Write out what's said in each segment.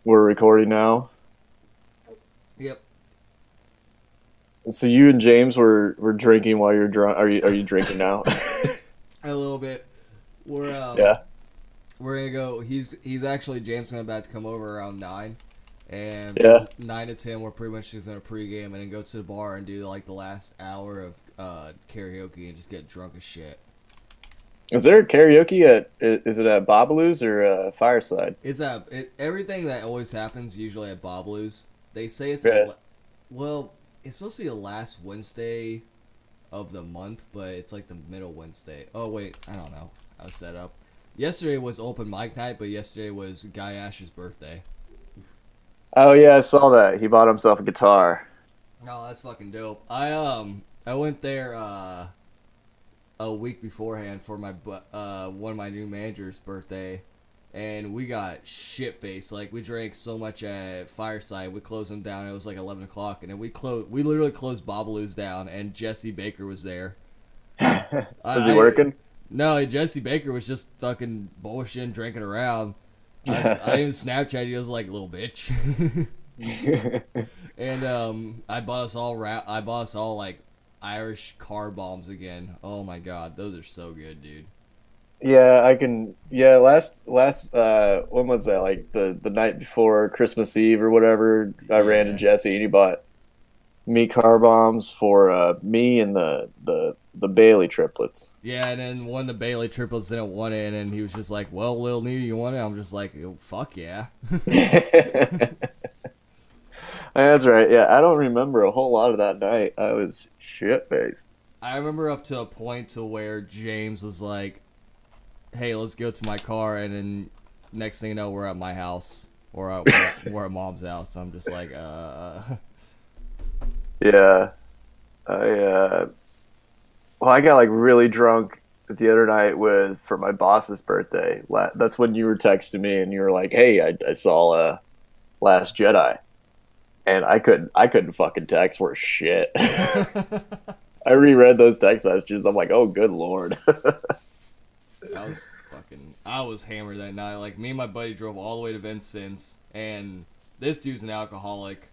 We're recording now. Yep, So you and James were drinking while you're drunk. Are you drinking now? a little bit. We're Yeah. we're gonna go. He's actually James gonna about to come over around 9, and Yeah. from 9 to 10 we're pretty much just gonna pregame and then go to the bar and do like the last hour of karaoke and just get drunk as shit. Is there karaoke at? Is it at Babalu's or Fireside? Everything that always happens usually at Babalu's. They say Yeah. well, it's supposed to be the last Wednesday of the month, but it's like the middle Wednesday. Oh wait, I don't know. I was set up. Yesterday was open mic night, but yesterday was Guy Ash's birthday. Oh yeah, I saw that. He bought himself a guitar. Oh, that's fucking dope. I went there a week beforehand for my one of my new manager's birthday, and we got shit faced. Like we drank so much at Fireside, we closed them down. It was like 11 o'clock, and then we literally closed Babalu's down, and Jesse Baker was there. Was he I working? No, Jesse Baker was just fucking bullshitting, drinking around. I even Snapchat. He was like, "Little bitch," and I bought us all like Irish car bombs again. Oh my god, those are so good, dude. Yeah, I can. Yeah, last when was that? Like the night before Christmas Eve or whatever. I ran to Yeah, Jesse and he bought me car bombs for me and the Bailey triplets. yeah, and then one of the Bailey triplets didn't want it, and he was just like, "Well, Lil New, you want it?" I'm just like, oh, "Fuck yeah." That's right. Yeah, I don't remember a whole lot of that night. I was shit faced. I remember up to a point to where James was like, "Hey, let's go to my car," and then next thing you know, we're at my house or we're at mom's house. I'm just like, Yeah, well, I got like really drunk the other night with for my boss's birthday. That's when you were texting me and you were like, "Hey, I saw Last Jedi," and I couldn't fucking text for shit. I reread those text messages. I'm like, "Oh, good lord." I was hammered that night. Like me and my buddy drove all the way to Vincent's, and this dude's an alcoholic,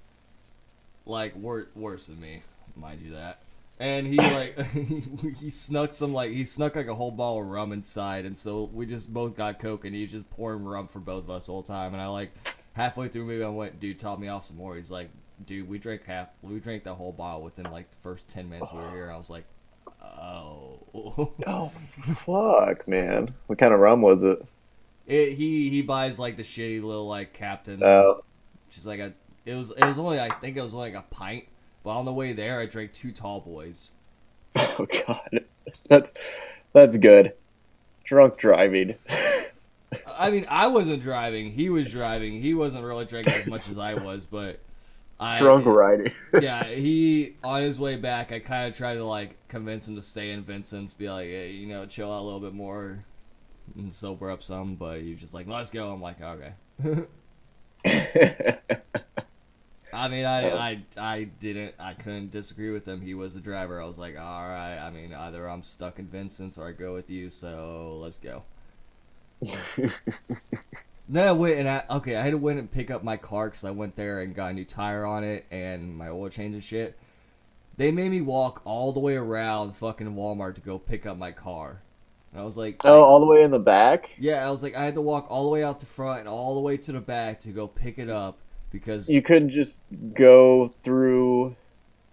like worse than me, mind you that. And he like he snuck like a whole bottle of rum inside, and so we just both got coke, and he was just pouring rum for both of us the whole time. And I like halfway through maybe I went, dude, top me off some more. He's like, dude, we drank that whole bottle within like the first 10 minutes we were here. I was like, oh. Oh, fuck, man. What kind of rum was it? He buys like the shitty little like Captain. Oh, She's like a. It was only I think it was only like a pint. But on the way there, I drank two tall boys. oh God, that's that's good. Drunk driving. I mean, I wasn't driving. He was driving. He wasn't really drinking as much as I was, but Drunk I. riding. Yeah, he on his way back. I kind of tried to like convince him to stay in Vincent's, be like, hey, chill out a little bit more and sober up some. But he was just like, let's go. I'm like, okay. I mean, Oh. I couldn't disagree with him. He was the driver. I was like, all right. I mean, either I'm stuck in Vincent's or I go with you. So let's go. Then I went and I had to went and pick up my car because I went there and got a new tire on it and my oil change and shit. They made me walk all the way around fucking Walmart to go pick up my car. And I was like, Oh, all the way in the back? yeah, I was like, I had to walk all the way out the front and all the way to the back to go pick it up because You couldn't just go through.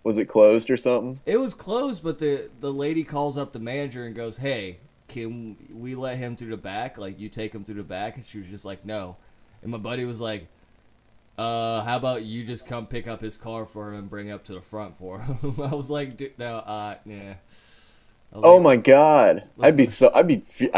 Was it closed or something? it was closed, but the lady calls up the manager and goes, "Hey, can we let him through the back? Like, you take him through the back?" And she was just like, "No." And my buddy was like, how about you just come pick up his car for him and bring it up to the front for him?" I was like, "Dude, no, yeah." I was Oh like, my God. "Listen, I'd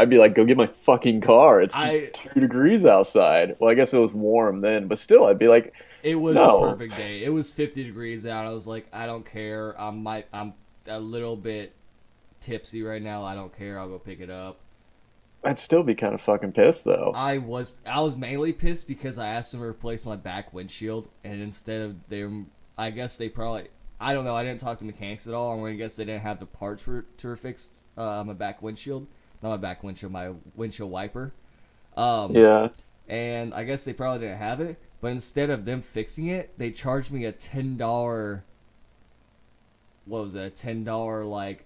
be like, go get my fucking car. It's I 2 degrees outside. Well, I guess it was warm then, but still, I'd be like, it was a no. perfect day. It was 50 degrees out. I was like, I don't care. I'm a little bit tipsy right now. I don't care. I'll go pick it up." I'd still be kind of fucking pissed though. I was mainly pissed because I asked them to replace my back windshield, and instead of them, I guess they probably, I don't know, I didn't talk to mechanics at all. I'm gonna guess they didn't have the parts to fix my back windshield, not my back windshield, my windshield wiper. Um, Yeah. and I guess they probably didn't have it. But instead of them fixing it, they charged me a $10. What was it? A $10 like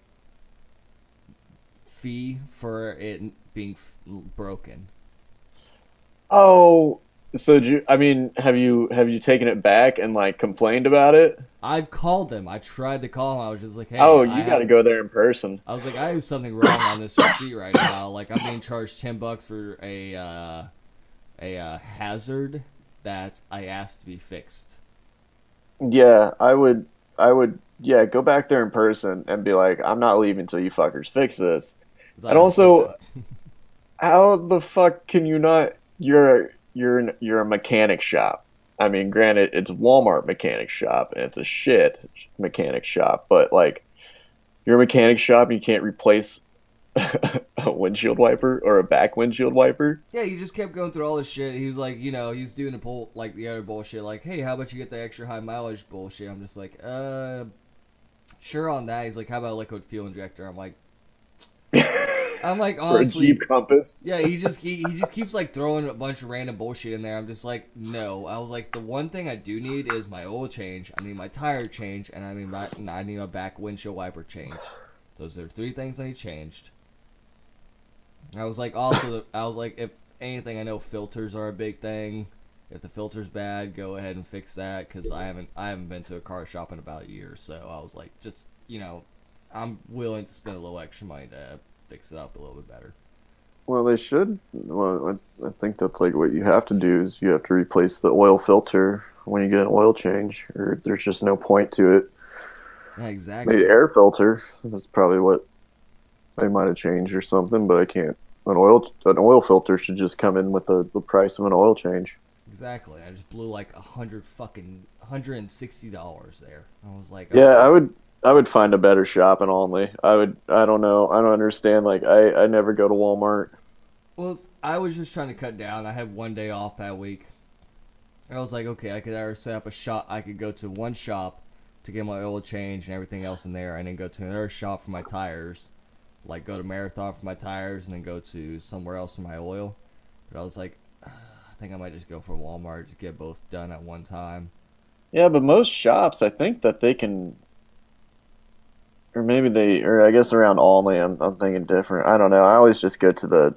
fee for it being broken. Oh, so I mean, have you taken it back and like complained about it? I've called them. I tried to call them. I was just like, "Hey, Oh, you got to go there in person. I was like, I have something wrong on this receipt right now. Like, I'm being charged $10 for a hazard that I asked to be fixed." Yeah, I would, yeah, go back there in person and be like, I'm not leaving until you fuckers fix this. 'Cause I And didn't fix also, it. how the fuck can you not? You're a mechanic shop. I mean, granted, it's Walmart mechanic shop and it's a shit mechanic shop, but like, you're a mechanic shop and you can't replace a windshield wiper or a back windshield wiper. Yeah, he just kept going through all this shit. He was like, he was doing like the other bullshit, like, "Hey, how about you get the extra high mileage bullshit?" I'm just like, sure on that. He's like, "How about a liquid fuel injector?" I'm like, For a honestly, Jeep Compass. yeah. He just keeps like throwing a bunch of random bullshit in there. I'm just like, no. I was like, the one thing I do need is my oil change. I need my tire change, and I need my back windshield wiper change. Those are 3 things I need changed. I was like, if anything, I know filters are a big thing. If the filter's bad, go ahead and fix that, because I haven't been to a car shop in about a year. So I was like, just I'm willing to spend a little extra money to fix it up a little bit better. Well, they should. Well, I think that's like what you have to do is you have to replace the oil filter when you get an oil change, or there's just no point to it. Yeah, Maybe exactly. air filter. That's probably what they might have changed or something, but I can't. An oil filter should just come in with the price of an oil change. Exactly. I just blew like $160 there. I was like, Yeah, okay. I would find a better shop in Olney. I don't know. I don't understand. Like I never go to Walmart. Well, I was just trying to cut down. I had one day off that week. I was like, okay, I could either set up a shop. I could go to one shop to get my oil change and everything else in there, and then go to another shop for my tires. Like go to Marathon for my tires, and then go to somewhere else for my oil. But I was like, I think I might just go for Walmart, just get both done at one time. Yeah, but most shops, I think that they can, or maybe or I guess around Olney, I'm thinking different. I don't know. I always just go to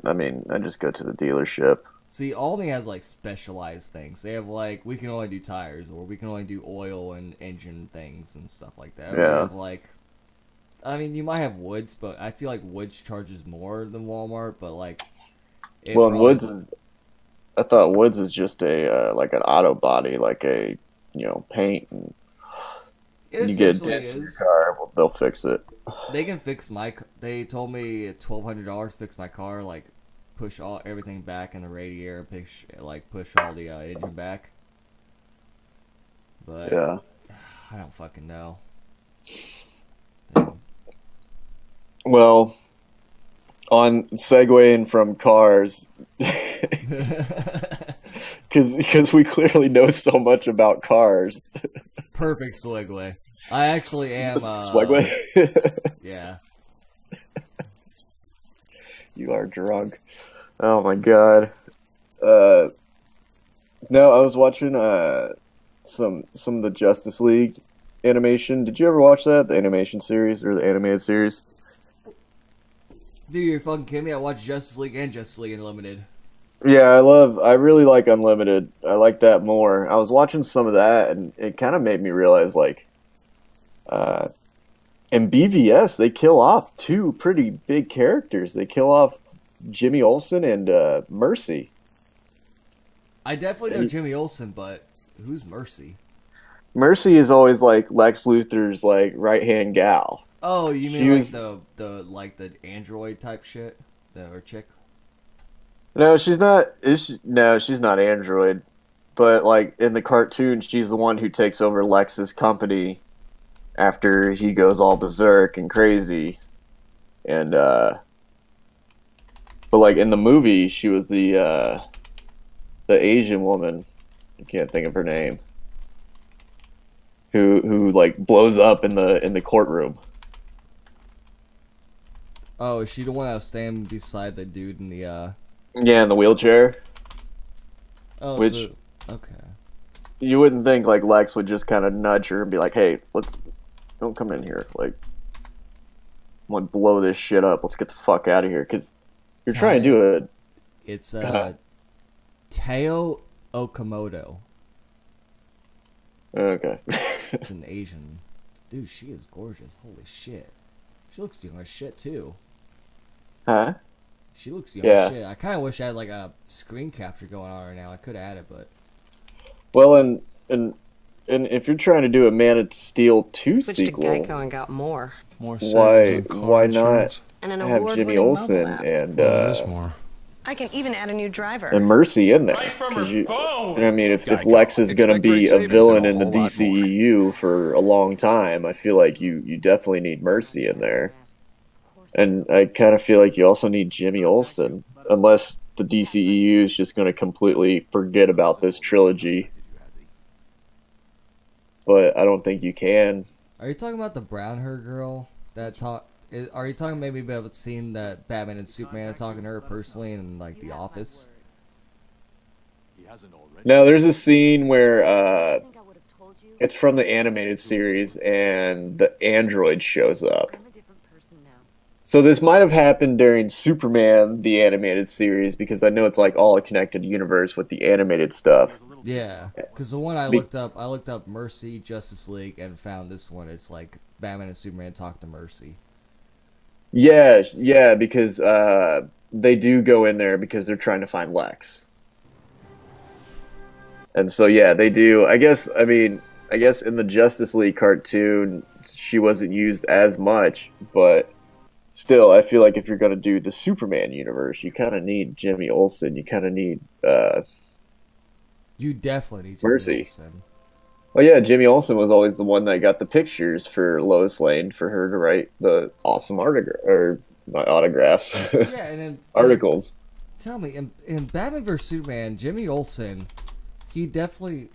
I just go to the dealership. See, Aldi has like specialized things. They have like we can only do tires, or we can only do oil and engine things and stuff like that. Or they Yeah. have like, I mean, you might have Woods, but I feel like Woods charges more than Walmart. But like, it Well, and probably I thought Woods is just a like an auto body, like a paint, and it you get a essentially dent in your is. car, well, they'll fix it. They can fix my. They told me $1,200 fix my car. Like, push everything back in the radiator and push all the engine back. But Yeah. I don't fucking know. Well, on segueing from cars, because we clearly know so much about cars. Perfect segue. I actually am. Swagway, Yeah. you are drunk. Oh my god. Uh, no, I was watching some of the Justice League animation. Did you ever watch that? The animation series or the animated series? Dude, you're fucking kidding me? I watched Justice League and Justice League Unlimited. Yeah, I really like Unlimited. I like that more. I was watching some of that and it kind of made me realize like uh in BVS they kill off 2 pretty big characters. They kill off Jimmy Olsen and Mercy. I definitely know And Jimmy Olsen, but who's Mercy? Mercy is always like Lex Luthor's like right-hand gal. Oh, you She mean like was the android type shit, or chick? No, she's not. No, she's not Android. But like in the cartoon, she's the one who takes over Lex's company after he goes all berserk and crazy. And but like in the movie, she was the Asian woman. I can't think of her name. Who like blows up in the courtroom. Oh, is she the one that was standing beside the dude in the Yeah, in the wheelchair. Oh, which so okay. you wouldn't think like Lex would just kind of nudge her and be like, "Hey, let's don't come in here. Like, I want to blow this shit up. Let's get the fuck out of here." Because you're trying to Tai. do it. It's Teo Okamoto. Okay. It's an Asian. Dude, she is gorgeous. Holy shit. She looks young as shit too. Huh? She looks young Yeah. as shit. I kind of wish I had like a screen capture going on right now. I could add it, but Well, and if you're trying to do a Man of Steel 2 Switched to sequel, Geico and got more. More savings on car why not insurance. And an have Jimmy award-winning Olsen mobile app. and Well, there's more. I can even add a new driver. and Mercy in there? Right from 'Cause her phone. I mean, if Geico. Lex is going to Expect be great a savings villain and in a the whole lot DCEU for a long time, I feel like you definitely need Mercy in there. And I kind of feel like you also need Jimmy Olsen, unless the DCEU is just going to completely forget about this trilogy. But I don't think you can. are you talking about the brown hair girl that talk? Are you talking maybe about seeing that Batman and Superman are talking to her personally in like The Office? No, there's a scene where it's from the animated series, and the android shows up. So this might have happened during Superman, the animated series, because I know it's like all a connected universe with the animated stuff. Yeah, because the one I looked up Mercy Justice League and found this one. It's like Batman and Superman talk to Mercy. Yeah, because they do go in there because they're trying to find Lex. And so yeah, they do. I guess in the Justice League cartoon, she wasn't used as much, but still, I feel like if you're going to do the Superman universe, you kind of need Jimmy Olsen. You kind of need You definitely need Jimmy Mercy. Olsen. Well, yeah, Jimmy Olsen was always the one that got the pictures for Lois Lane for her to write the awesome not autographs, Yeah, and then articles. Tell me, in Batman vs Superman, Jimmy Olsen, he definitely,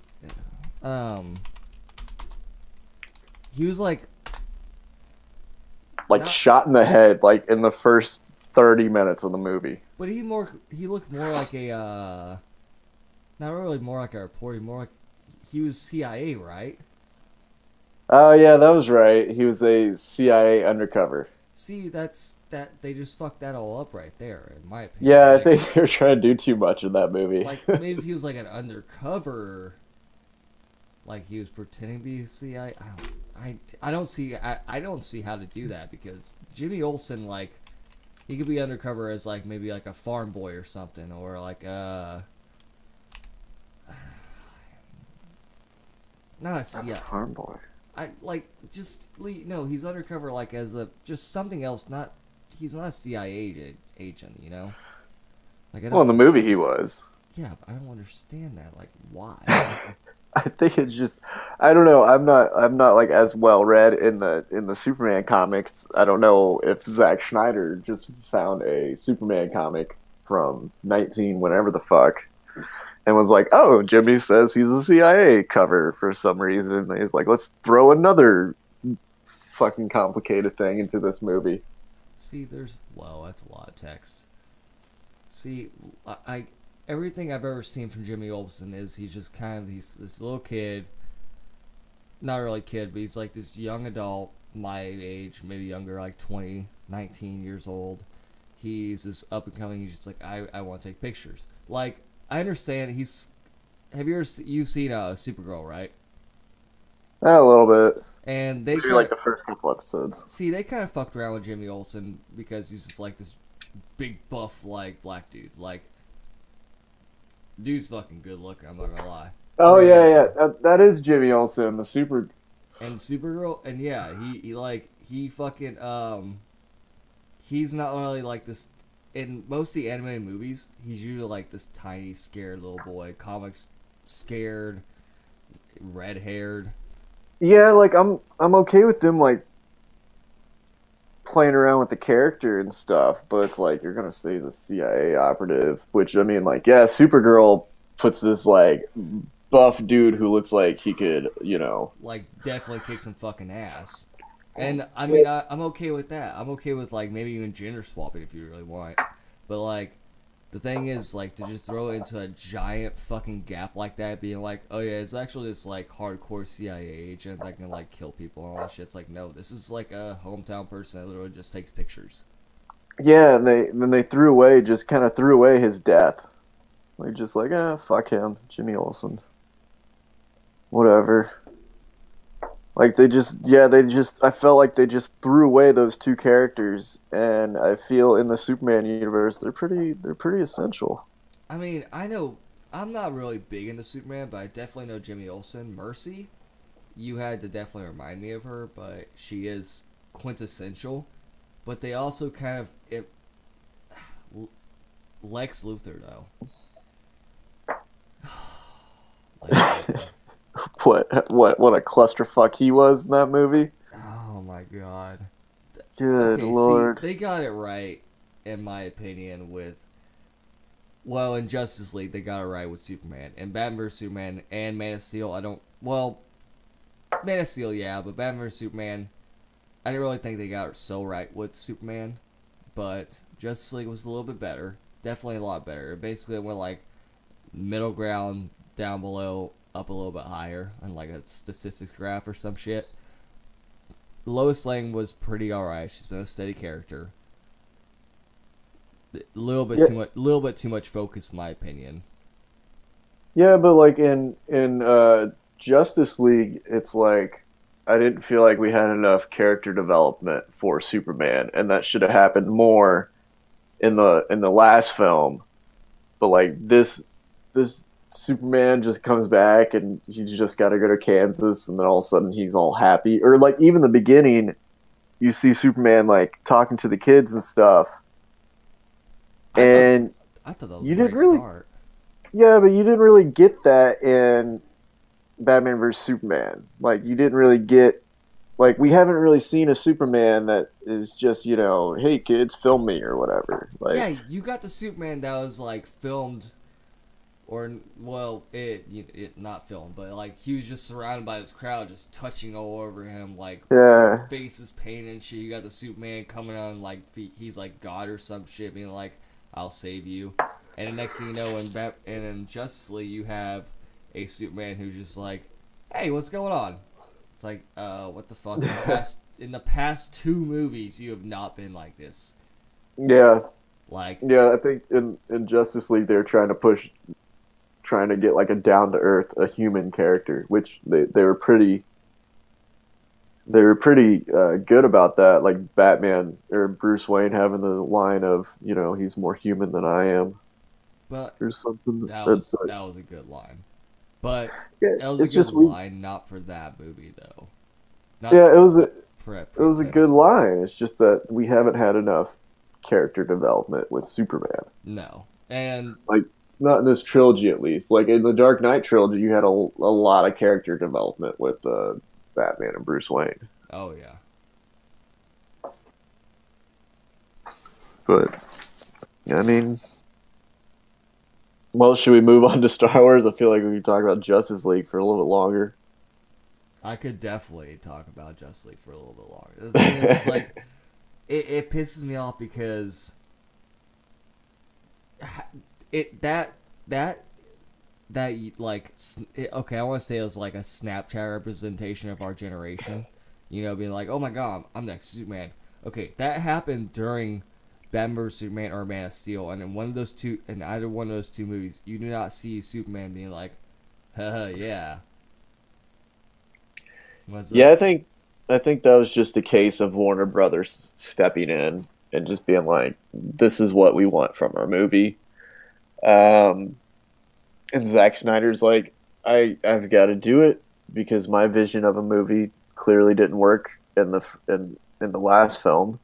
he was like not- shot in the head, like in the first 30 minutes of the movie. but he looked more like a, not really more like a reporter, more like he was CIA, right? Oh yeah, that was right. He was a CIA undercover. See, that they just fucked that all up right there, in my opinion. Yeah, I Like, think they were trying to do too much in that movie. like maybe if he was like an undercover, like he was pretending to be CIA. I don't see how to do that, because Jimmy Olsen, like, he could be undercover as like maybe like a farm boy or something, or like not a CIA. Farm boy. I like just no. He's undercover like as a just something else. Not he's not a CIA agent, you know. Like I don't, Well, in the movie he was. yeah, but I don't understand that. Like why? I think it's just I don't know. I'm not like as well read in the Superman comics. I don't know if Zack Snyder just found a Superman comic from 19 whenever the fuck and was like, "Oh, Jimmy says he's a CIA cover for some reason." And he's like, "Let's throw another fucking complicated thing into this movie." See, that's a lot of text. See, I everything I've ever seen from Jimmy Olsen is he's just kind of this little kid, not really kid, but he's like this young adult, my age, maybe younger, like 20, 19 years old. He's this up and coming. He's just like, I want to take pictures. Like, I understand you've seen Supergirl, right? A little bit. And they Maybe like the first couple episodes. see, they kind of fucked around with Jimmy Olsen because he's just like this big buff like black dude. Like, dude's fucking good looking, I'm not gonna lie. Oh Very yeah, handsome. yeah. That is Jimmy Olsen, the super. And Supergirl, and yeah, he fucking he's not really like this. In most of the animated movies, he's usually like this tiny, scared little boy. Comics, scared, red haired. Yeah, like I'm okay with them like playing around with the character and stuff, but it's like you're gonna say the CIA operative, which I mean, like, yeah, Supergirl puts this like buff dude who looks like he could, Like, definitely kick some fucking ass. And I mean, I'm okay with that. I'm okay with like maybe even gender swapping if you really want. But like, the thing is, like, to just throw it into a giant fucking gap like that, being like, oh yeah, it's actually this, like, hardcore CIA agent that can, like, kill people and all that shit. It's like, no, this is, like, a hometown person that literally just takes pictures. Yeah, and then they just kind of threw away his death. Like, just like, fuck him, Jimmy Olsen. Whatever. Like, I felt like they just threw away those two characters, and I feel in the Superman universe, they're pretty essential. I mean, I know, I'm not really big into Superman, but I definitely know Jimmy Olsen. Mercy, you had to definitely remind me of her, but she is quintessential. But they also kind of, Lex Luthor, though. Lex Luthor. What a clusterfuck he was in that movie. Oh my god. Good lord. See, they got it right, in my opinion, with... Well, in Justice League, they got it right with Superman. And Batman vs. Superman and Man of Steel, I don't... Well, Man of Steel, yeah, but Batman vs. Superman, I didn't really think they got it so right with Superman. But Justice League was a little bit better. Definitely a lot better. It basically went, like, middle ground, down below, up a little bit higher, on, like, a statistics graph or some shit. Lois Lane was pretty alright. She's been a steady character. A little bit too much focus, in my opinion. Yeah, but like in Justice League, it's like I didn't feel like we had enough character development for Superman, and that should have happened more in the last film. But like this Superman just comes back and he's just got to go to Kansas, and then all of a sudden he's all happy. Or like even the beginning, you see Superman like talking to the kids and stuff. I thought that was you a didn't great really, start. yeah, but you didn't really get that in Batman vs Superman. Like you didn't really get, like we haven't really seen a Superman that is just hey kids, film me or whatever. Like Yeah, you got the Superman that was like filmed, or well, it not filmed, but like he was just surrounded by this crowd, just touching all over him, like yeah, faces painted and shit. You got the Superman coming on like he's like God or some shit, being like, "I'll save you," and the next thing you know, in Justice League, you have a Superman who's just like, "Hey, what's going on?" It's like, what the fuck? In the past two movies, you have not been like this. yeah, Like, yeah. I think in Justice League they're trying to get like a down to earth, a human character, which they were pretty good about that. Like Batman or Bruce Wayne having the line of he's more human than I am, but or something. that was a good line. But Yeah, that was a it's good just we. line, not for that movie though. Not Yeah, it was a good Tennis. line. It's just that we haven't had enough character development with Superman. No, and Like not in this trilogy, at least. Like in the Dark Knight trilogy, you had a lot of character development with Batman and Bruce Wayne. oh yeah. But I mean, well, should we move on to Star Wars? I feel like we could talk about Justice League for a little bit longer. I could definitely talk about Justice League for a little bit longer. The thing is, like, it pisses me off because okay, I want to say it was like a Snapchat representation of our generation. Being like, oh my god, I'm next Superman. Okay, that happened during Batman vs Superman or Man of Steel, and in either one of those two movies, you do not see Superman being like, haha, yeah. Yeah, I think that was just a case of Warner Brothers stepping in and just being like, "This is what we want from our movie." And Zack Snyder's like, I've got to do it because my vision of a movie clearly didn't work in the last film.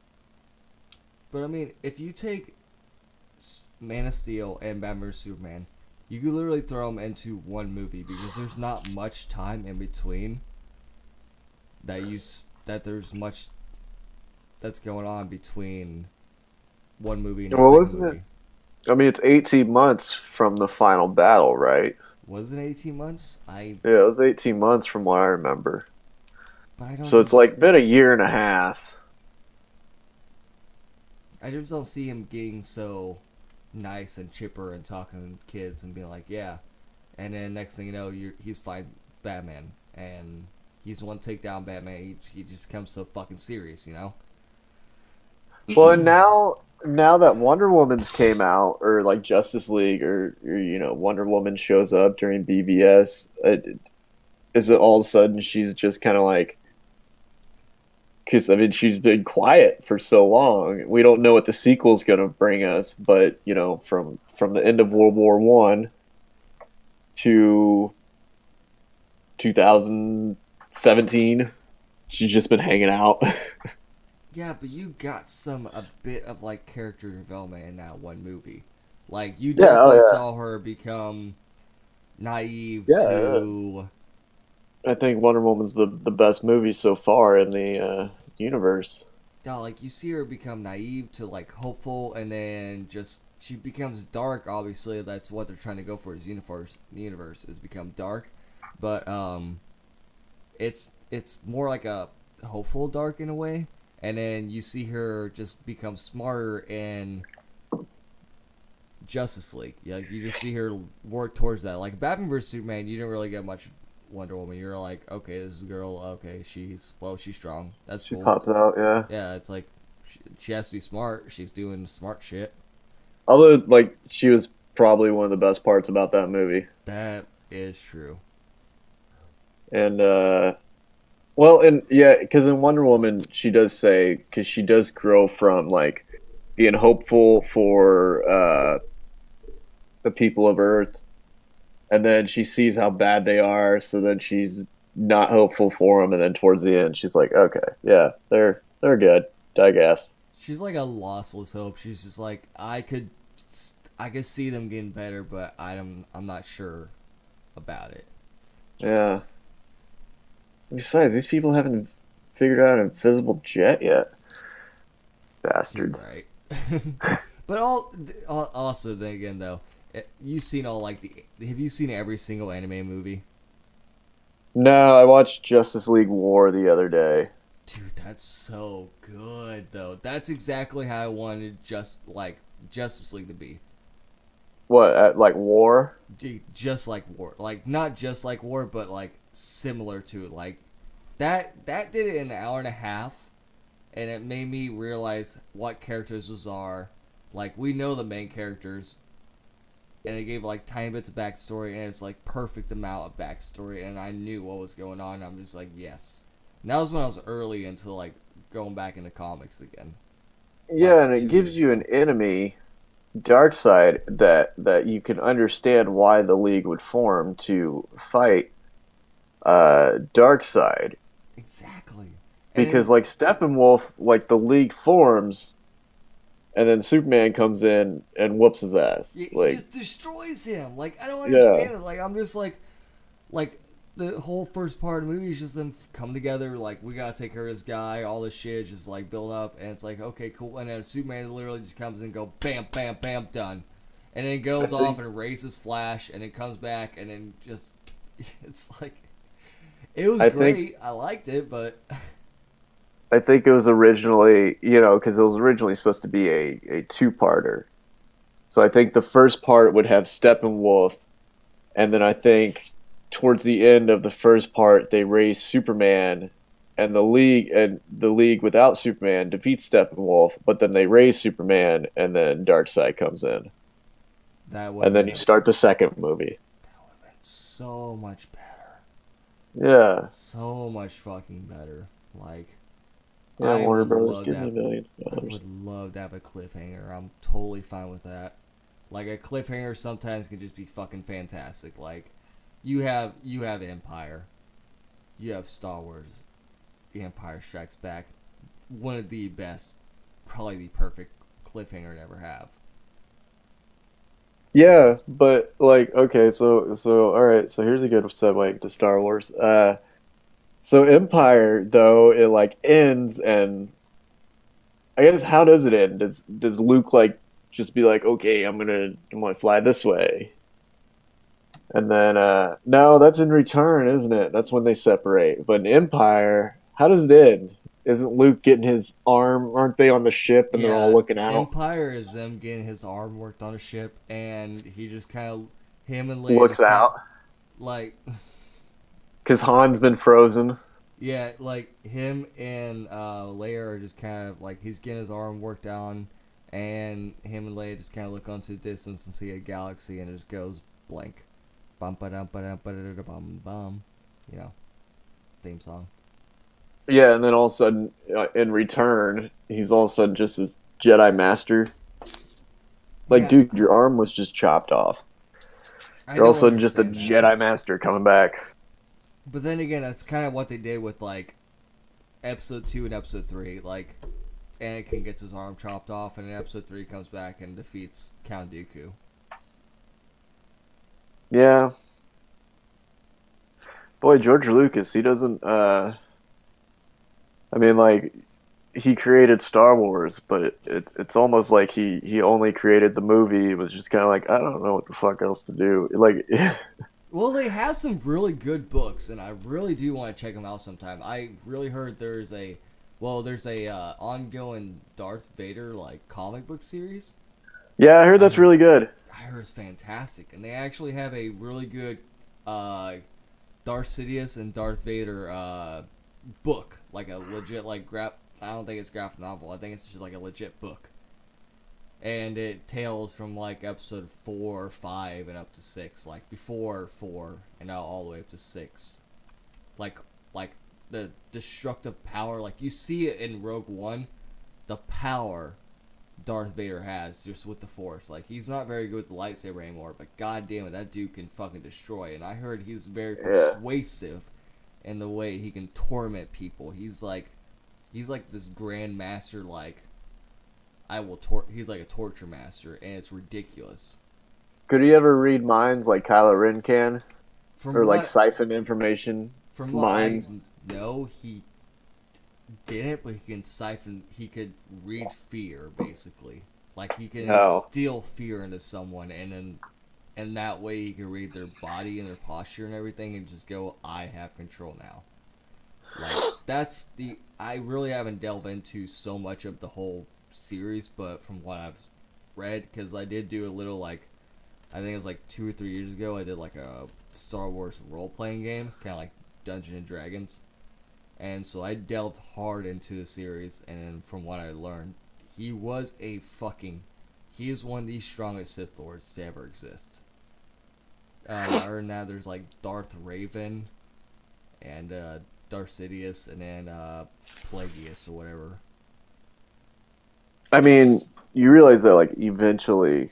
But I mean, if you take Man of Steel and Batman vs Superman, you could literally throw them into one movie because there's not much time in between that there's much that's going on between one movie and the second movie. I mean, it's 18 months from the final battle, right? Was it 18 months? Yeah, it was 18 months from what I remember. But I don't. So it's like been a year and a half. I just don't see him getting so nice and chipper and talking to kids and being like, yeah. And then next thing you know, he's fighting Batman, and he's the one to take down Batman. He just becomes so fucking serious, you know? Well, and now that Wonder Woman's came out, or like Justice League, or Wonder Woman shows up during BVS, is it all of a sudden she's just kind of like, because I mean she's been quiet for so long. We don't know what the sequel's gonna bring us, but from the end of World War I to 2017, she's just been hanging out. Yeah, but you got a bit of like character development in that one movie. Like you Yeah, oh definitely yeah, saw her become naive yeah. to. I think Wonder Woman's the best movie so far in the universe. Yeah, like you see her become naive to like hopeful, and then just she becomes dark. Obviously, that's what they're trying to go for. Is universe the universe is become dark, but it's more like a hopeful dark in a way. And then you see her just become smarter in Justice League. Like you just see her work towards that. Like Batman vs Superman, you didn't really get much Wonder Woman. You're like, okay, this is a girl. Okay, she's strong. That's She cool. pops out, yeah. Yeah, it's like she has to be smart. She's doing smart shit. Although, like, she was probably one of the best parts about that movie. That is true. And well, and yeah, because in Wonder Woman, she does say, because she does grow from like being hopeful for the people of Earth, and then she sees how bad they are, so then she's not hopeful for them, and then towards the end, she's like, okay, yeah, they're good, I guess. She's like a lossless hope. She's just like I could see them getting better, but I'm not sure about it. Yeah. Besides, these people haven't figured out an invisible jet yet. You're Bastards. right. But also then again though, you've seen all like have you seen every single anime movie? No, I watched Justice League War the other day. Dude, that's so good though. That's exactly how I wanted Justice League to be. What, like War? Just like War. Like not just like War, but like similar to it. Like that did it in an hour and a half, and it made me realize what characters those are. Like we know the main characters, and it gave like tiny bits of backstory, and it's like perfect amount of backstory, and I knew what was going on. I'm just like, yes. And that was when I was early into like going back into comics again. Yeah, Like and it 2 years gives you ago. an enemy, Darkseid, that you can understand why the League would form to fight Darkseid. Exactly. Because And like Steppenwolf, like the League forms, and then Superman comes in and whoops his ass. he Like, just destroys him. Like I don't yeah, understand it. Like I'm just like the whole first part of the movie is just them come together. Like we gotta take care of this guy. All this shit just like build up, and it's like okay, cool. And then Superman literally just comes in and go bam, bam, bam, done. And then I goes off think and erases Flash, and then comes back, and then just it's like it was I think great. I liked it, but I think it was originally, because it was originally supposed to be a two-parter. So I think the first part would have Steppenwolf, and then I think towards the end of the first part they raise Superman, and the League without Superman defeats Steppenwolf, but then they raise Superman, and then Darkseid comes in, that would have and then been you start the second movie. so much better. Yeah, So much fucking better. Like yeah, I Warner would Brothers, love give me that. I $1 million. would love to have a cliffhanger. I'm totally fine with that. Like a cliffhanger sometimes can just be fucking fantastic. Like you have Empire. You have Star Wars. The Empire Strikes Back. One of the best, probably the perfect cliffhanger to ever have. Yeah, but like, okay, so all right, so here's a good segue to Star Wars. So Empire though it like ends, and I guess how does it end? Does Luke like just be like, okay, I'm gonna fly this way, and then no, that's in Return, isn't it? That's when they separate. But in Empire, how does it end? Isn't Luke getting his arm? Aren't they on the ship and they're all Yeah, looking out? Empire is them getting his arm worked on a ship, and he just kind of, him and Leia Looks just kind out of, like, because Han's been frozen. yeah, like him and Leia are just kind of like he's getting his arm worked on, and him and Leia just kind of look onto the distance and see a galaxy, and it just goes blank, bum ba dum ba dum ba da bum bum, you know, theme song. Yeah, and then all of a sudden, in return, he's all of a sudden just this Jedi master. Like, Yeah, dude, your arm was just chopped off. I You're all don't of a sudden just a understand that. Jedi master coming back. But then again, that's kind of what they did with like episode 2 and episode 3. Like Anakin gets his arm chopped off, and in episode 3 comes back and defeats Count Dooku. Yeah. Boy, George Lucas, he doesn't, I mean, like, he created Star Wars, but it's almost like he only created the movie. It was just kind of like, I don't know what the fuck else to do. Like, Well, they have some really good books, and I really do want to check them out sometime. I really heard there's a ongoing Darth Vader like comic book series. yeah, I heard that's really good. I heard it's fantastic, and they actually have a really good Darth Sidious and Darth Vader book, like a legit I don't think it's graphic novel. I think it's just like a legit book, and it tails from like episode 4 or 5 and up to 6, like before 4 and now all the way up to 6, like the destructive power, like you see it in Rogue One, the power Darth Vader has just with the Force. Like, he's not very good with the lightsaber anymore, but god damn it, that dude can fucking destroy. And I heard he's very Yeah. persuasive in the way he can torment people. He's like this grand master, like, he's like a torture master, and it's ridiculous. Could he ever read minds like Kylo Ren can? From Or, like, what siphon information from from what I minds? know, he didn't, but he could read fear, basically. Like, he can Oh. instill fear into someone, and that way he can read their body and their posture and everything, and just go, I have control now. Like, I really haven't delved into so much of the whole series, but from what I've read, because I did do a little, like, I think it was like 2 or 3 years ago, I did like a Star Wars role-playing game, kind of like Dungeons and Dragons. And so I delved hard into the series, and from what I learned, he is one of the strongest Sith Lords to ever exist. Other than that, there's like Darth Raven, and Darth Sidious, and then Plagueis or whatever. I mean, you realize that, like, eventually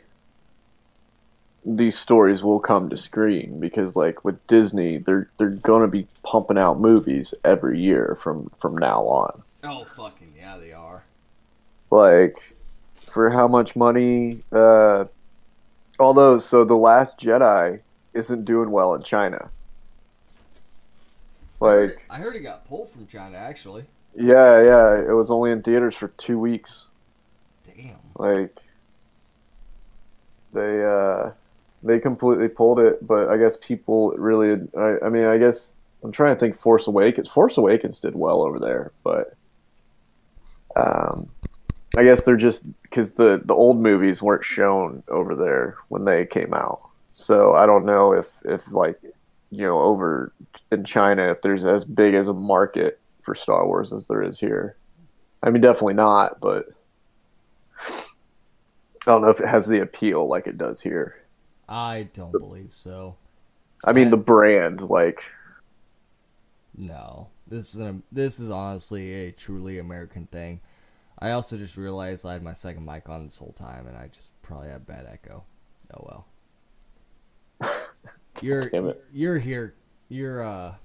these stories will come to screen because, like, with Disney, they're going to be pumping out movies every year from now on. Oh, fucking yeah, they are. Like, for how much money? Although, so The Last Jedi isn't doing well in China. Like, I heard it got pulled from China, actually. yeah, it was only in theaters for 2 weeks. Damn. Like, they completely pulled it, but I guess people really. I mean, I guess I'm trying to think. Force Awakens did well over there, but I guess they're just because the old movies weren't shown over there when they came out. So I don't know if like, over in China, if there's as big as a market for Star Wars as there is here. I mean, definitely not, but I don't know if it has the appeal like it does here. I don't believe so. I mean, the brand, like, No, this is honestly a truly American thing. I also just realized I had my second mic on this whole time, and I just probably had bad echo. Oh well. Damn it. You're here. You're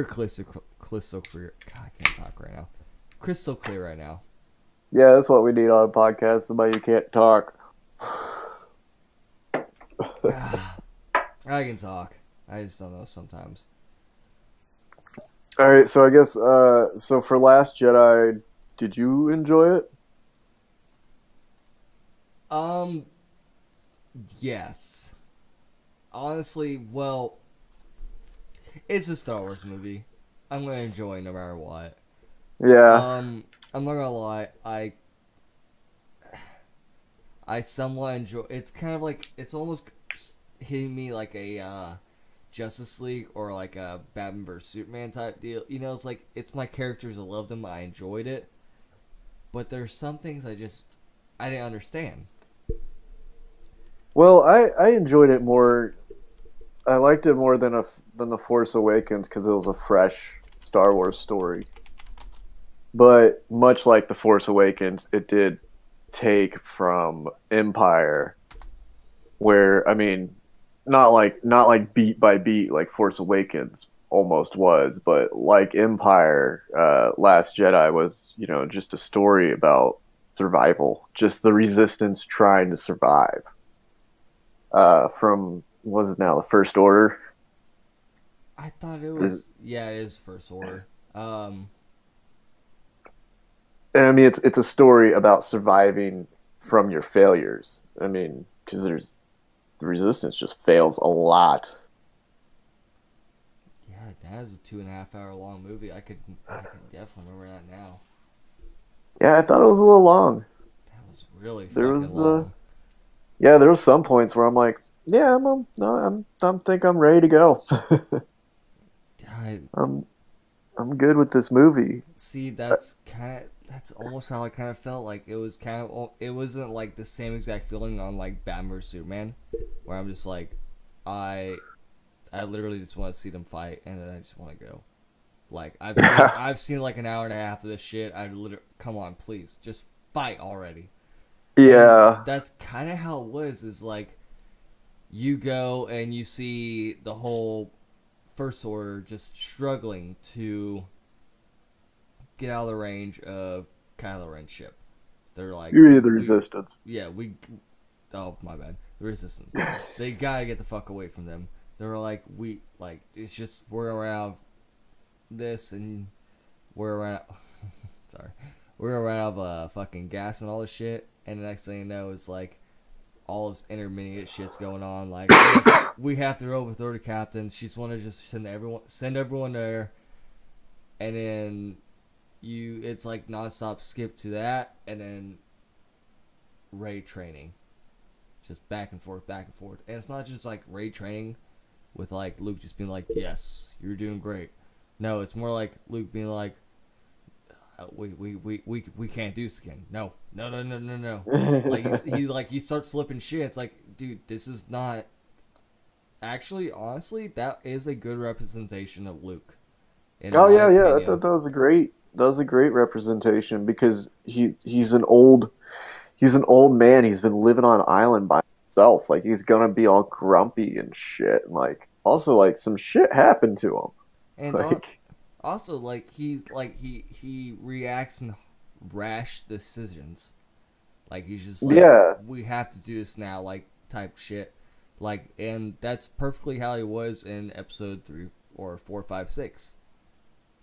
crystal clear. God, I can't talk right now. Crystal clear right now. yeah, that's what we need on a podcast. Somebody who can't talk. I can talk. I just don't know sometimes. All right, so I guess so for Last Jedi, did you enjoy it? Yes. Honestly, it's a Star Wars movie. I'm gonna enjoy it no matter what. Yeah. I'm not gonna lie, I somewhat enjoy. It's kind of like it's almost hitting me like a Justice League or like a Batman vs Superman type deal. You know, it's like it's my characters. I loved them. I enjoyed it, but there's some things I didn't understand. Well, I enjoyed it more. I liked it more than the Force Awakens because it was a fresh Star Wars story. But much like the Force Awakens, it did take from Empire, where I mean, not like beat by beat like Force Awakens almost was, but like Empire, Last Jedi was, just a story about survival, just the Resistance trying to survive. From was it now the First Order? I thought it Is- was yeah, it is First Order. Um, And I mean, it's a story about surviving from your failures. I mean, because there's the Resistance just fails a lot. yeah, that is a 2.5 hour long movie. I could definitely remember that now. Yeah, I thought it was a little long. That was really There fucking was long. yeah, there was some points where I'm like, yeah, no, I'm think I'm ready to go. I I'm I'm good with this movie. see. That's almost how I kind of felt. Like it was kind of it wasn't like the same exact feeling on like Batman vs Superman, where I'm just like, I I literally just want to see them fight, and then I just want to go. Like I've seen like an hour and a half of this shit. I literally come on, please, just fight already. And Yeah, that's kind of how it was. Is like you go and you see the whole First Order just struggling to get out of the range of Kylo Ren's ship. They're like, you're the Resistance. yeah, we, oh my bad, the Resistance. They gotta get the fuck away from them. They were like, it's just we're around this and we're around. Sorry, we're around of fucking gas and all this shit. And the next thing you know, is like all this intermediate shit's going on. Like we have to overthrow the captain. She's want to just send everyone there, and then it's like nonstop skip to that, and then raid training, just back and forth, back and forth. And it's not just like raid training with like Luke just being like, "Yes, you're doing great." No, it's more like Luke being like, we can't do this again. No, no, no, no, no, no. Like he's like he starts flipping shit. It's like, dude, this is not. Actually, honestly, that is a good representation of Luke. In Oh my yeah, yeah. I opinion. thought that was a great representation because he's an old man. He's been living on an island by himself. Like he's gonna be all grumpy and shit. And like also like some shit happened to him. And Like also, like he's like he reacts in rash decisions. Like he's just like, yeah, we have to do this now, like type shit. Like, and that's perfectly how he was in episode 3 or 4, 5, 6.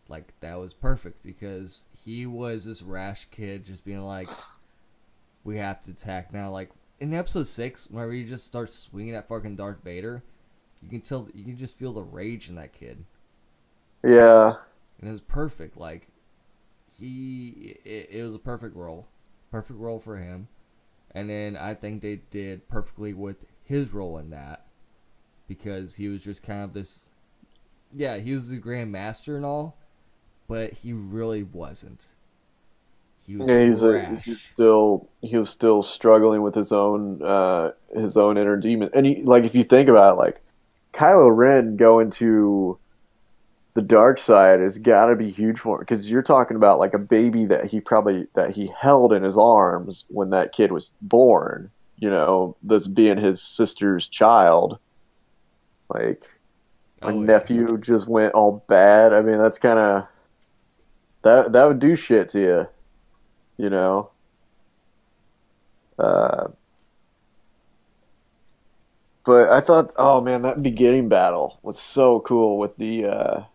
Like that was perfect because he was this rash kid, just being like, we have to attack now. Like in episode 6, where he just starts swinging at fucking Darth Vader, you can just feel the rage in that kid, yeah. and it was perfect. Like it was a perfect role for him. And then I think they did perfectly with his role in that, because he was just kind of this, yeah, he was the Grand Master and all, but he really wasn't. He was Yeah, rash. he was still struggling with his own inner demons. And like if you think about it, like Kylo Ren going to the dark side has got to be huge for him because you're talking about like a baby that he held in his arms when that kid was born. This being his sister's child. Like my Oh yeah. nephew just went all bad. I mean, that's kind of that would do shit to you. You know. Uh, but I thought, oh man, that beginning battle was so cool with the.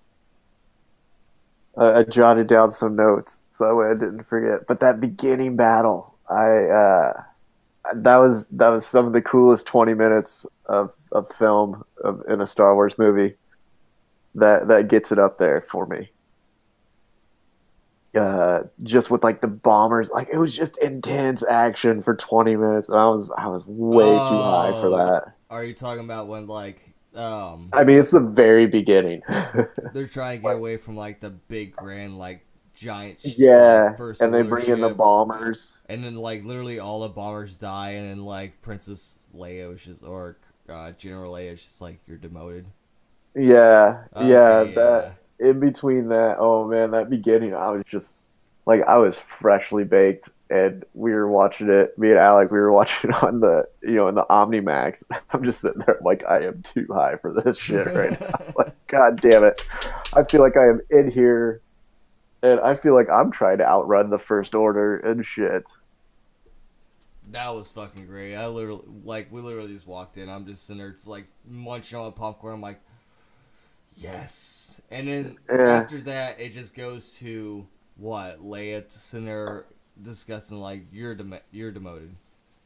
I jotted down some notes so that way I didn't forget. But that beginning battle, that was some of the coolest 20 minutes of film in a Star Wars movie. That gets it up there for me. just with like the bombers, like it was just intense action for 20 minutes. I was way too high for Oh, that. are you talking about when I mean, it's the very beginning. they're trying to get away from like the big grand giant Yeah, first and they order bring in the ship, bombers. and then like literally all the bombers die, and then like Princess Leia was just or General Leia is just like you're demoted. Yeah, yeah, Okay, that yeah. in between that, oh man, that beginning, I was just like I was freshly baked and we were watching it, me and Alec, we were watching it on the, in the Omnimax. I'm just sitting there like I am too high for this shit right now. Like, God damn it. I feel like I am in here and I feel like I'm trying to outrun the First Order and shit. That was fucking great. I literally, we literally just walked in. I'm just sitting there, just like munching on popcorn. I'm like, yes. And then Yeah. after that, it just goes to what Leia to sitting there discussing like you're demoted.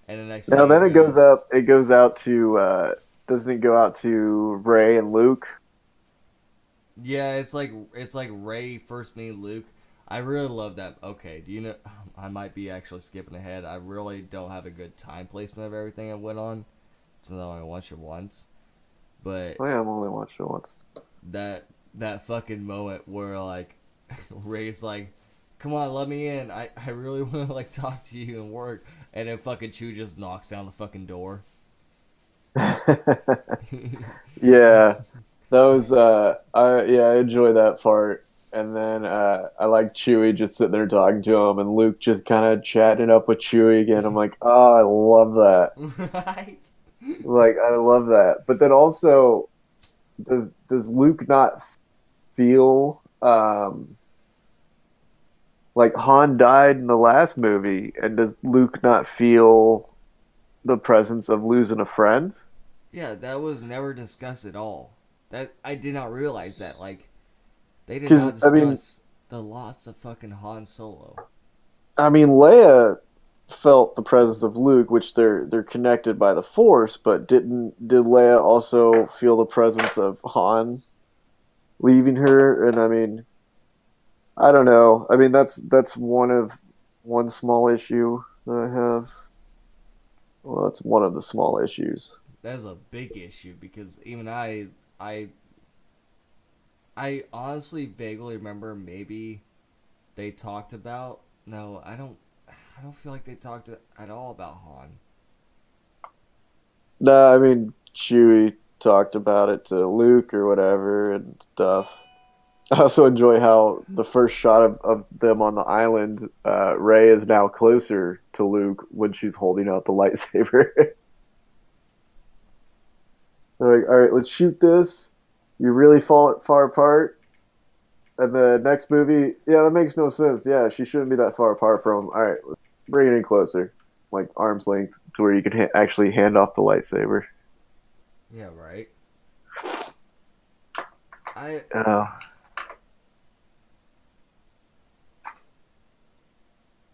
And the next Now thing then it goes, it goes out to doesn't it go out to Ray and Luke? yeah, it's like Ray first meeting Luke. I really love that. Okay, do you know? I might be actually skipping ahead. I really don't have a good time placement of everything I went on, since I only watched it once. But Oh yeah, I'm only watching it once. that fucking moment where like Ray's like, "Come on, let me in. I really want to like talk to you and work," and then fucking Chewie just knocks down the fucking door. Yeah, that was I enjoy that part. And then I like Chewie just sitting there talking to him, and Luke just kind of chatting it up with Chewie again. I'm like, oh, I love that. Right. Like, I love that. But then also, does Luke not feel like Han died in the last movie, and does Luke not feel the presence of losing a friend? Yeah, that was never discussed at all. That I did not realize that. Like, they did not Because discuss the loss of fucking Han Solo. I mean, Leia felt the presence of Luke, which they're connected by the Force, but did Leia also feel the presence of Han leaving her? And I mean, I don't know. I mean, that's one small issue that I have. Well, that's one of the small issues. That's a big issue because even I honestly vaguely remember maybe they talked about. No, I don't. I don't feel like they talked at all about Han. No, I mean, Chewie talked about it to Luke or whatever and stuff. I also enjoy how the first shot of them on the island, Rey is now closer to Luke when she's holding out the lightsaber. They're like, all right, let's shoot this. You really fall far apart. And the next movie, yeah, that makes no sense. Yeah, she shouldn't be that far apart from him. All right, let's bring it in closer, like arm's length, to where you can actually hand off the lightsaber. Yeah, right. I Oh.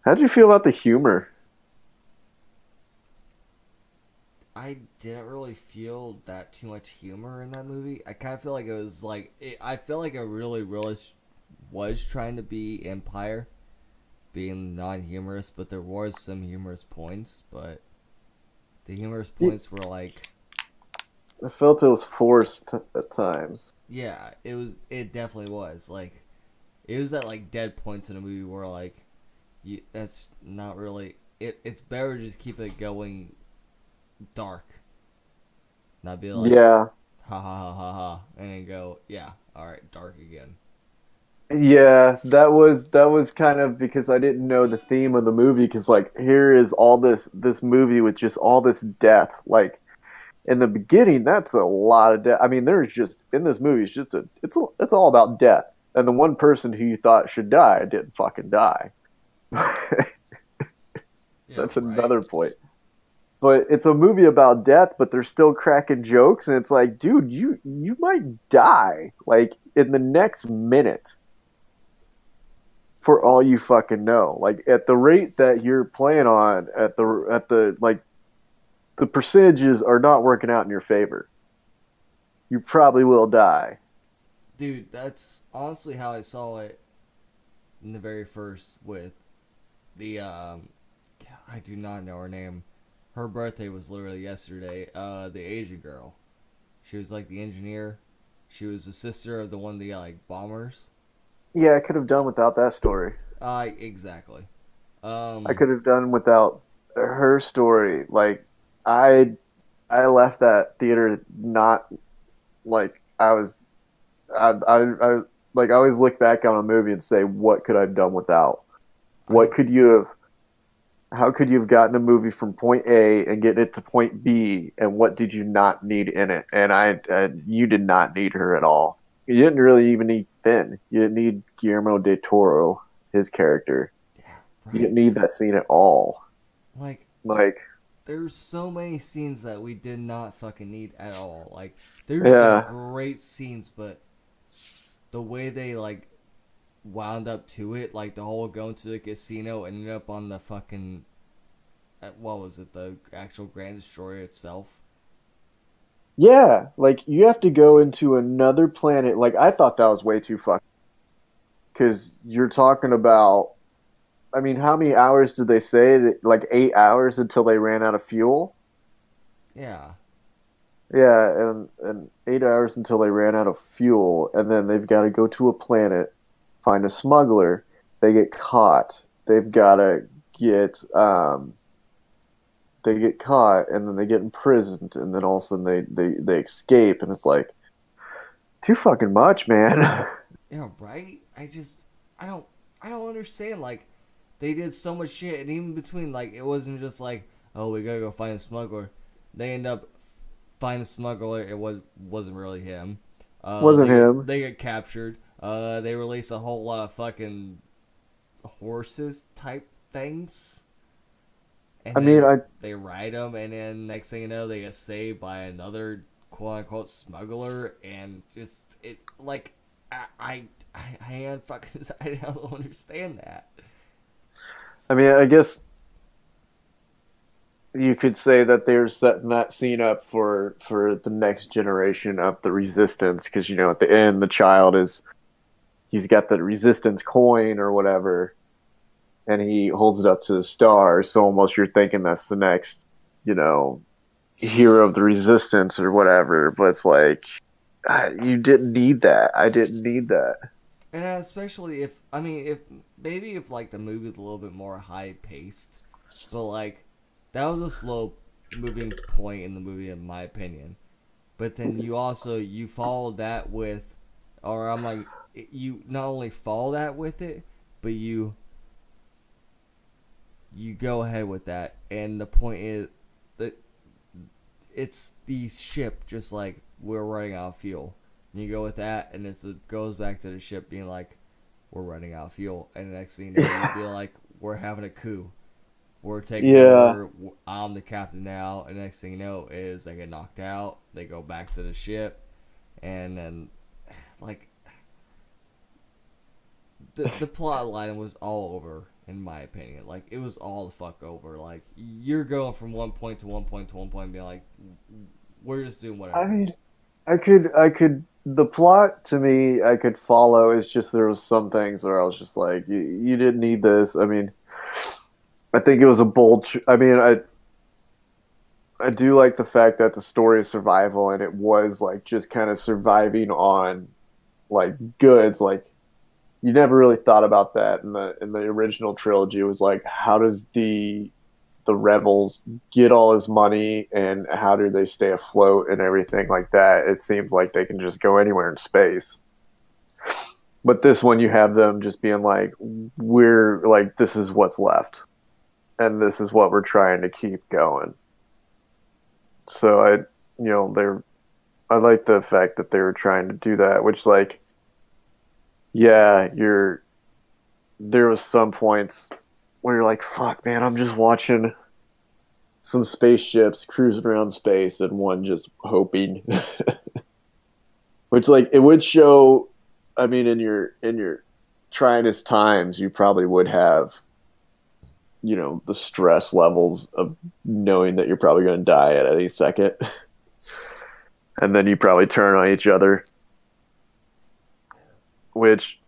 How'd you feel about the humor? I didn't really feel that too much humor in that movie. I kind of feel like it was like I feel like it really was trying to be Empire, being non-humorous, but there was some humorous points. But the humorous points were like, I felt it was forced at times. yeah, it was. It definitely was like, it was at like dead points in a movie where like, that's not really it. It's better to just keep it going dark. Not be like, Yeah, ha ha ha ha ha, and then go, yeah, all right, dark again. yeah, that was kind of because I didn't know the theme of the movie. Because like here is all this movie with just all this death. Like in the beginning, that's a lot of death. I mean, there's just in this movie, it's all about death. And the one person who you thought should die didn't fucking die. Yeah, That's right. another point. But it's a movie about death, but they're still cracking jokes, and it's like, dude, you might die like in the next minute for all you fucking know. Like at the rate that you're playing on, at the like the percentages are not working out in your favor. You probably will die. Dude, that's honestly how I saw it in the very first with the I do not know her name. Her birthday was literally yesterday. The Asian girl. She was like the engineer. She was the sister of the one of the like bombers. Yeah, I could have done without that story. Exactly. I could have done without her story. Like I I left that theater not like I was I like I always look back on a movie and say, what could I have done without? I What could you have how could you have gotten a movie from point A and get it to point B, and what did you not need in it? And you did not need her at all. You didn't really even need Finn. You didn't need Guillermo del Toro, his character. You didn't need right. that scene at all. Like Like, there's so many scenes that we did not fucking need at all. Like there's some yeah, great scenes, but the way they like wound up to it, like the whole going to the casino ended up on the fucking what was it, the actual Grand Destroyer itself. yeah. Like you have to go into another planet. Like I thought that was way too fucking. Because you're talking about. I mean, how many hours did they say? That, like 8 hours until they ran out of fuel. Yeah. Yeah, and 8 hours until they ran out of fuel, and then they've got to go to a planet, find a smuggler. They get caught. They've got to get they get caught, and then they get imprisoned, and then all of a sudden they escape, and it's like too fucking much, man. Yeah, right? I don't understand. Like they did so much shit, and even between, like, it wasn't just like, oh, we gotta go find a smuggler. They end up find a smuggler. It wasn't really him. Wasn't him. They get captured. They release a whole lot of fucking horses type things, and I mean, then I they ride them, and then next thing you know, they get saved by another quote unquote smuggler, and just it like I am fucking I don't understand that. I mean, I guess you could say that they're setting that scene up for the next generation of the resistance, because at the end the child is he's got the resistance coin or whatever, and he holds it up to the stars, so almost you're thinking that's the next you know hero of the resistance or whatever, but it's like you didn't need that. I didn't need that. And especially if I mean if maybe if like the movie was a little bit more high paced, but like that was a slow moving point in the movie in my opinion. But then you follow that with, or I'm like, you not only follow that with it, but you go ahead with that, and the point is that it's the ship just like we're running out of fuel. And you go with that, and it goes back to the ship being like, we're running out of fuel, and the next thing you know, you feel like we're having a coup. We're taking Yeah. over. I'm the captain now, and the next thing you know is they get knocked out. They go back to the ship, and then like the plot line was all over in my opinion. Like it was all the fuck over. Like you're going from one point to one point to one point, and being like, we're just doing whatever. I mean, I could. The plot to me, I could follow. It's just there was some things where I was just like, you didn't need this. I mean, I think it was a bold. I mean, I do like the fact that the story is survival, and it was like just kind of surviving on like goods. Like you never really thought about that in the original trilogy. It was like, how does the rebels get all his money, and how do they stay afloat and everything like that? It seems like they can just go anywhere in space. But this one, you have them just being like, we're like, this is what's left, and this is what we're trying to keep going. So I like the fact that they were trying to do that, which like, yeah, there was some points where you're like, fuck, man, I'm just watching some spaceships cruising around space and one just hoping. Which like it would show, I mean, in your tryingest times you probably would have, the stress levels of knowing that you're probably going to die at any second. And then you probably turn on each other, which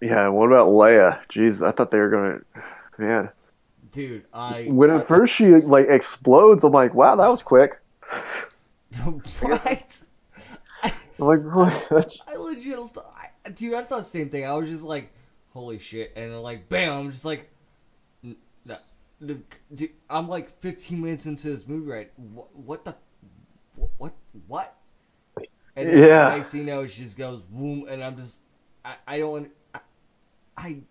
Yeah, what about Leia? Jeez, I thought they were gonna. Man, Dude, when at first she like explodes, I'm like, wow, that was quick. what? I'm like, what? That's I legit, dude, I thought the same thing. I was just like, holy shit, and then like, bam, I'm just like, dude, I'm like 15 minutes into this movie, right? What the, what? And then yeah. next thing you know, she just goes boom, and I'm just, I don't, I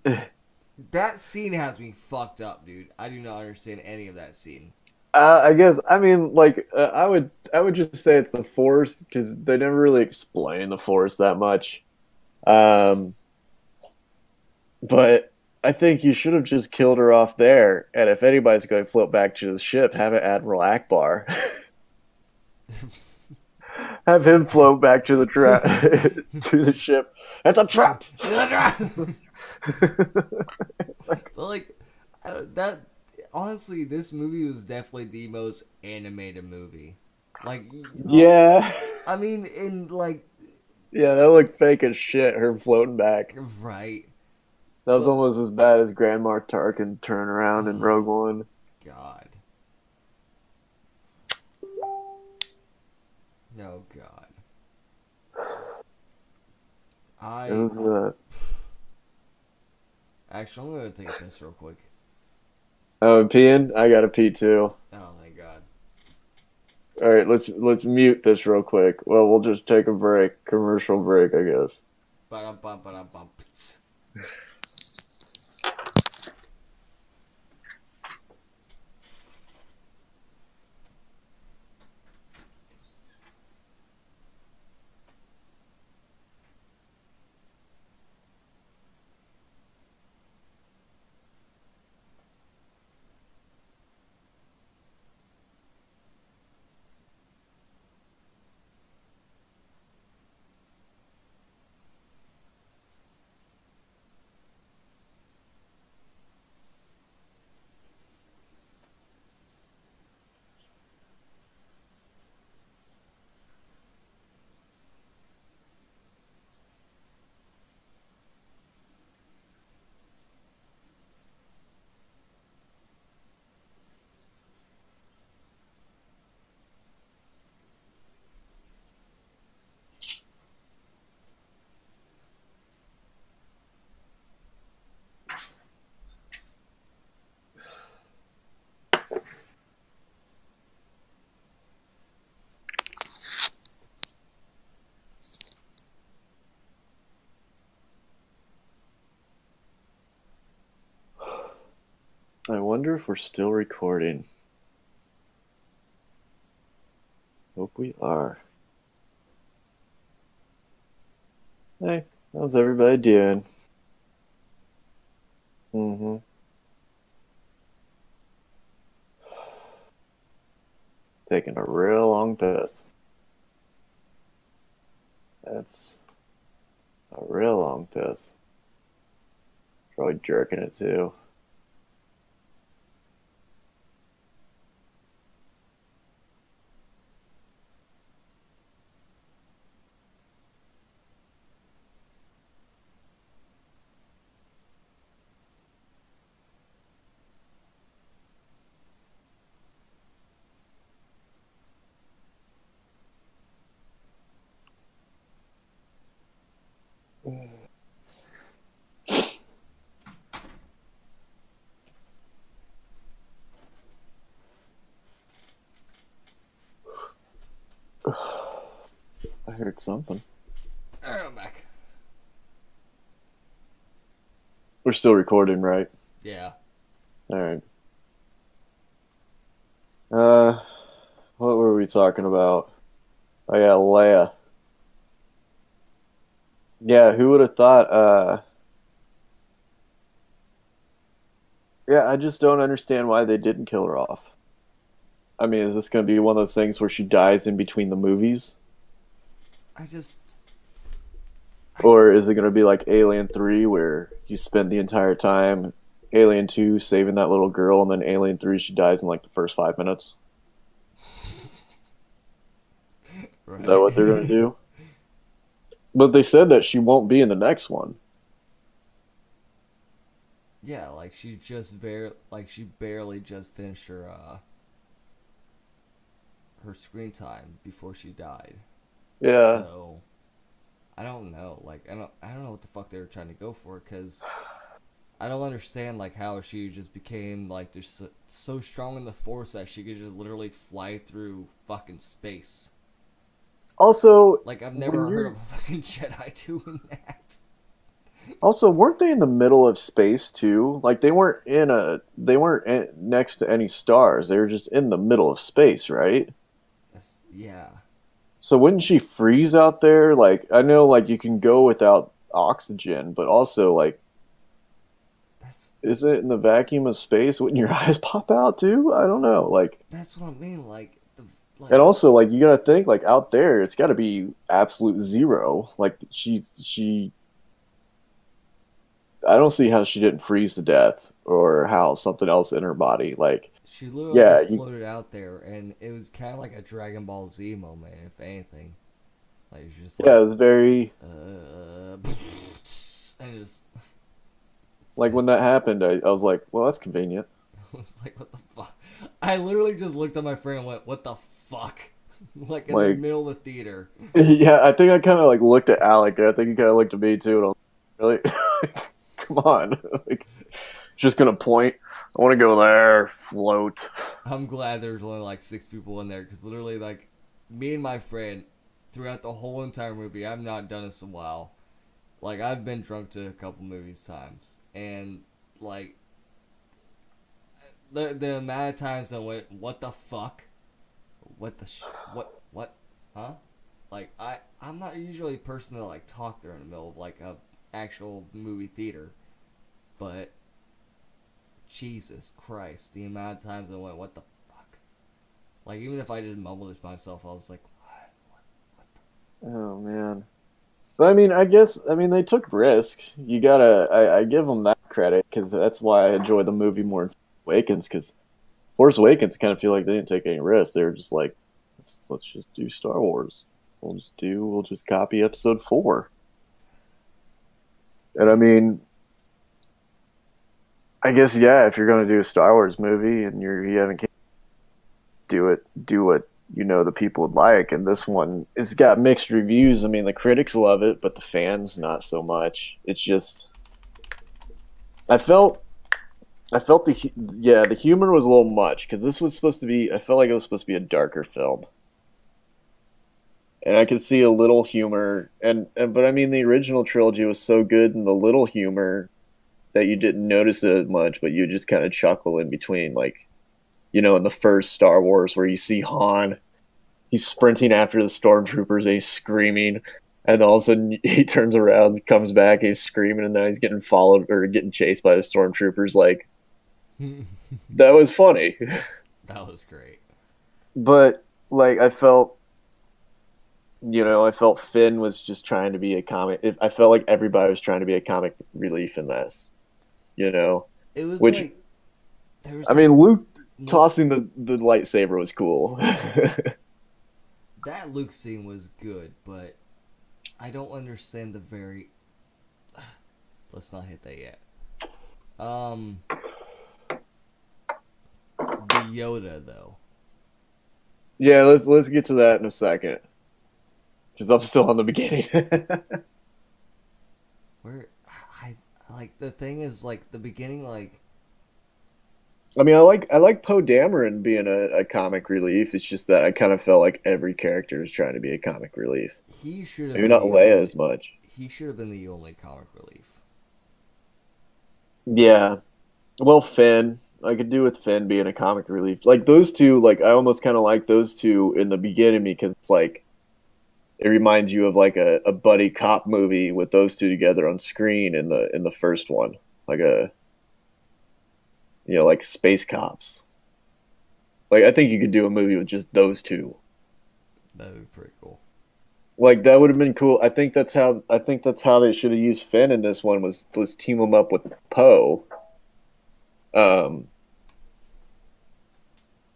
that scene has me fucked up, dude. I do not understand any of that scene. I guess I mean like I would just say it's the Force because they never really explain the Force that much. Um, but I think you should have just killed her off there. And if anybody's going to float back to the ship, have it Admiral Akbar. Have him float back to the to the ship. That's a trap. But like that, honestly, this movie was definitely the most animated movie. Like, Yeah. I mean, in like, Yeah, that looked fake as shit, her floating back. right? That was But almost as bad as Grandma Tarkin turn around in Rogue One. God, no God. It was Actually, I'm gonna take a piss real quick. oh, peeing? I gotta pee too. Oh, thank God. All right, let's mute this real quick. Well, we'll just take a break, commercial break, I guess. Ba-dum-bum, ba-dum-bum. I wonder if we're still recording. Hope we are. Hey, how's everybody doing? Mm-hmm. Taking a real long piss. That's a real long piss. Probably jerking it too. I heard something. Alright, I'm back. We're still recording, right? Yeah. All right. Uh, what were we talking about? Oh yeah, Leia. Yeah, who would have thought? Yeah, I just don't understand why they didn't kill her off. I mean, is this going to be one of those things where she dies in between the movies? I just. Or is it going to be like Alien 3 where you spend the entire time Alien 2 saving that little girl and then Alien 3 she dies in like the first 5 minutes? Right. Is that what they're going to do? But they said that she won't be in the next one. Yeah, like she barely just finished her screen time before she died. Yeah. So I don't know. Like I don't know what the fuck they were trying to go for, because I don't understand like how she just became like just so strong in the force that she could just literally fly through fucking space. Also, Like I've never heard of a fucking Jedi doing that. Also, weren't they in the middle of space too? Like they weren't next to any stars. They were just in the middle of space, right? Yeah. So wouldn't she freeze out there? Like I know like you can go without oxygen, but also like That's is it in the vacuum of space? Wouldn't your eyes pop out too? I don't know. Like that's what I mean. Like and also like you gotta think like out there it's gotta be absolute zero. Like she I don't see how she didn't freeze to death or how something else in her body. Like, she literally yeah, just floated out there, and it was kind of like a Dragon Ball Z moment, if anything. Like it's just yeah, like it was very and just like when that happened. I was like, well, that's convenient. I was like, what the fuck? I literally just looked at my friend and went, what the fuck? Like in the Like, middle of the theater. yeah, I think I kind of like looked at Alec. And I think he kind of looked at me too. And I was like, really, come on, like, just gonna point. I want to go there, float. I'm glad there's only like 6 people in there, because literally like me and my friend throughout the whole entire movie, I've not done this in a while. Like I've been drunk to a couple movies times, and like the amount of times I went, what the fuck? What? Huh? Like I'm not usually a person that like talk there in the middle of like a actual movie theater, but Jesus Christ, the amount of times I went, what the fuck? Like even if I just mumbled it to myself, I was like, what? Oh man. But I mean, I mean, they took risk. You gotta, I give them that credit because that's why I enjoy the movie more than Awakens. Because Force Awakens kind of feel like they didn't take any risks. They were just like, let's just do Star Wars. We'll just copy Episode 4. And I mean, I guess yeah, if you're gonna do a Star Wars movie and you haven't do what you know the people would like, and this one it's got mixed reviews. I mean, the critics love it, but the fans not so much. It's just I felt the humor was a little much because this was supposed to be. I felt like it was supposed to be a darker film, and I could see a little humor. And but I mean, the original trilogy was so good, and the little humor that you didn't notice it as much, but you just kind of chuckle in between, like you know, in the first Star Wars where you see Han, he's sprinting after the stormtroopers, and he's screaming, and all of a sudden he turns around, comes back, and he's screaming, and now he's getting followed or getting chased by the stormtroopers. Like that was funny, That was great. but like I felt Finn was just trying to be a comic. I felt like everybody was trying to be a comic relief in this, you know. It was Which like there was I mean, Luke no, tossing the lightsaber was cool. that Luke scene was good, but I don't understand the very. Let's not hit that yet. The Yoda though. Yeah, let's get to that in a second. Because I'm still on the beginning. Where I like the thing is like the beginning like I mean, I like Poe Dameron being a comic relief. It's just that I kind of felt like every character is trying to be a comic relief. he should have Maybe been not the Leia only, as much. he should have been the only comic relief. Yeah. Well, Finn. I could do with Finn being a comic relief. Like those two, like I almost kind of like those two in the beginning because it's like it reminds you of like a buddy cop movie with those two together on screen in the first one, like a like space cops. Like I think you could do a movie with just those two. That would be pretty cool. Like that would have been cool. I think that's how they should have used Finn in this one was team him up with Poe. Um,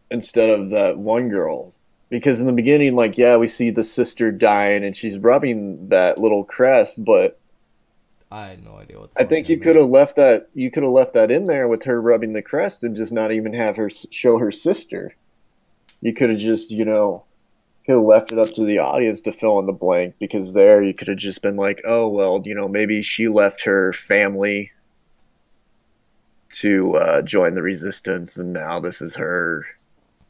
Instead of that one girl. Because in the beginning, like, yeah, we see the sister dying and she's rubbing that little crest, but I had no idea what the I fuck think that you could meant. have left that. You could have left that in there with her rubbing the crest, and just not even have her show her sister. You could have just, could have left it up to the audience to fill in the blank, because there you could have just been like, oh well, maybe she left her family to join the resistance, and now this is her.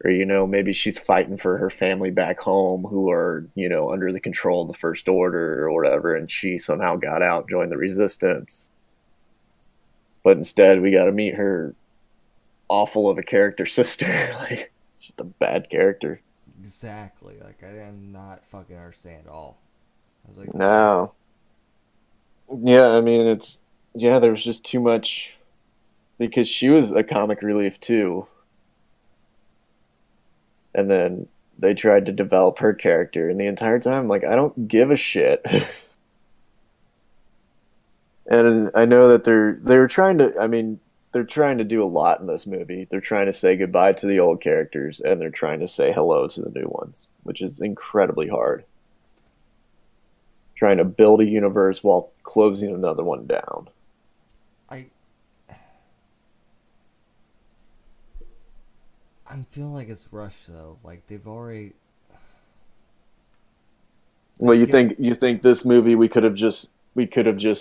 Or, maybe she's fighting for her family back home who are, under the control of the First Order or whatever, and she somehow got out and joined the resistance. But instead, we got to meet her awful of a character sister. Like, just a bad character. Exactly. Like, I did not fucking understand at all. I was like, No. Yeah, I mean, there was just too much. Because she was a comic relief, too. And then they tried to develop her character, and the entire time, like, I don't give a shit. And I know that they're trying to. I mean, they're trying to do a lot in this movie. They're trying to say goodbye to the old characters, and they're trying to say hello to the new ones, which is incredibly hard. Trying to build a universe while closing another one down. I'm feeling like it's rushed though. Like they've already. Well, you think this movie we could have just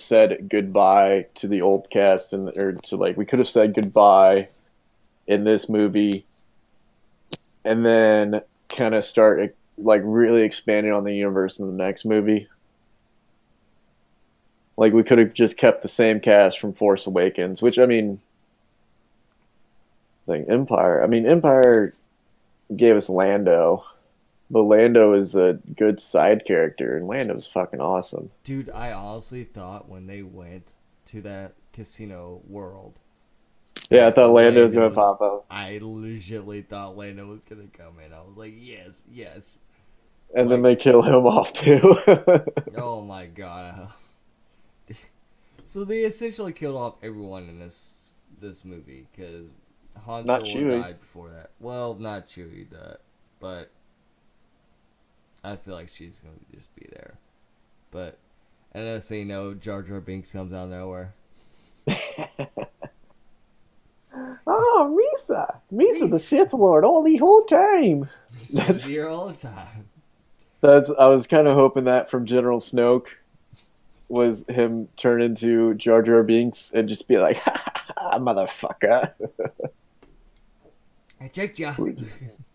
said goodbye to the old cast, we could have said goodbye in this movie, and then kind of start like really expanding on the universe in the next movie. Like we could have just kept the same cast from Force Awakens, which Empire gave us Lando. But Lando is a good side character, and Lando's fucking awesome. Dude, I honestly thought when they went to that casino world. Yeah, I thought Lando was going to pop up. I legitimately thought Lando was going to come in. I was like, yes, yes. And then they kill him off, too. Oh my god. So they essentially killed off everyone in this movie, because Han Solo died before that. Well, not Chewie, but I feel like she's going to just be there. But, and as they know, Jar Jar Binks comes out of nowhere. Oh, Misa the Sith Lord all the whole time. That's here all the time. I was kind of hoping that from General Snoke was him turn into Jar Jar Binks and just be like, ha, motherfucker. I checked ya.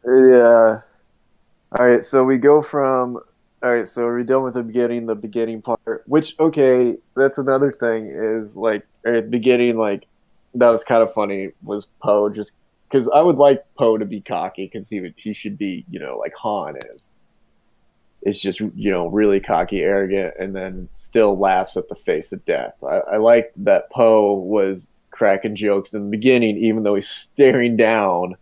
Yeah. All right, so we go from. All right, so are we done with the beginning part? Which, okay, that's another thing is like at the beginning, like that was kind of funny. Was Poe just because I would like Poe to be cocky because he should be like Han is. It's just really cocky, arrogant, and then still laughs at the face of death. I liked that Poe was cracking jokes in the beginning, even though he's staring down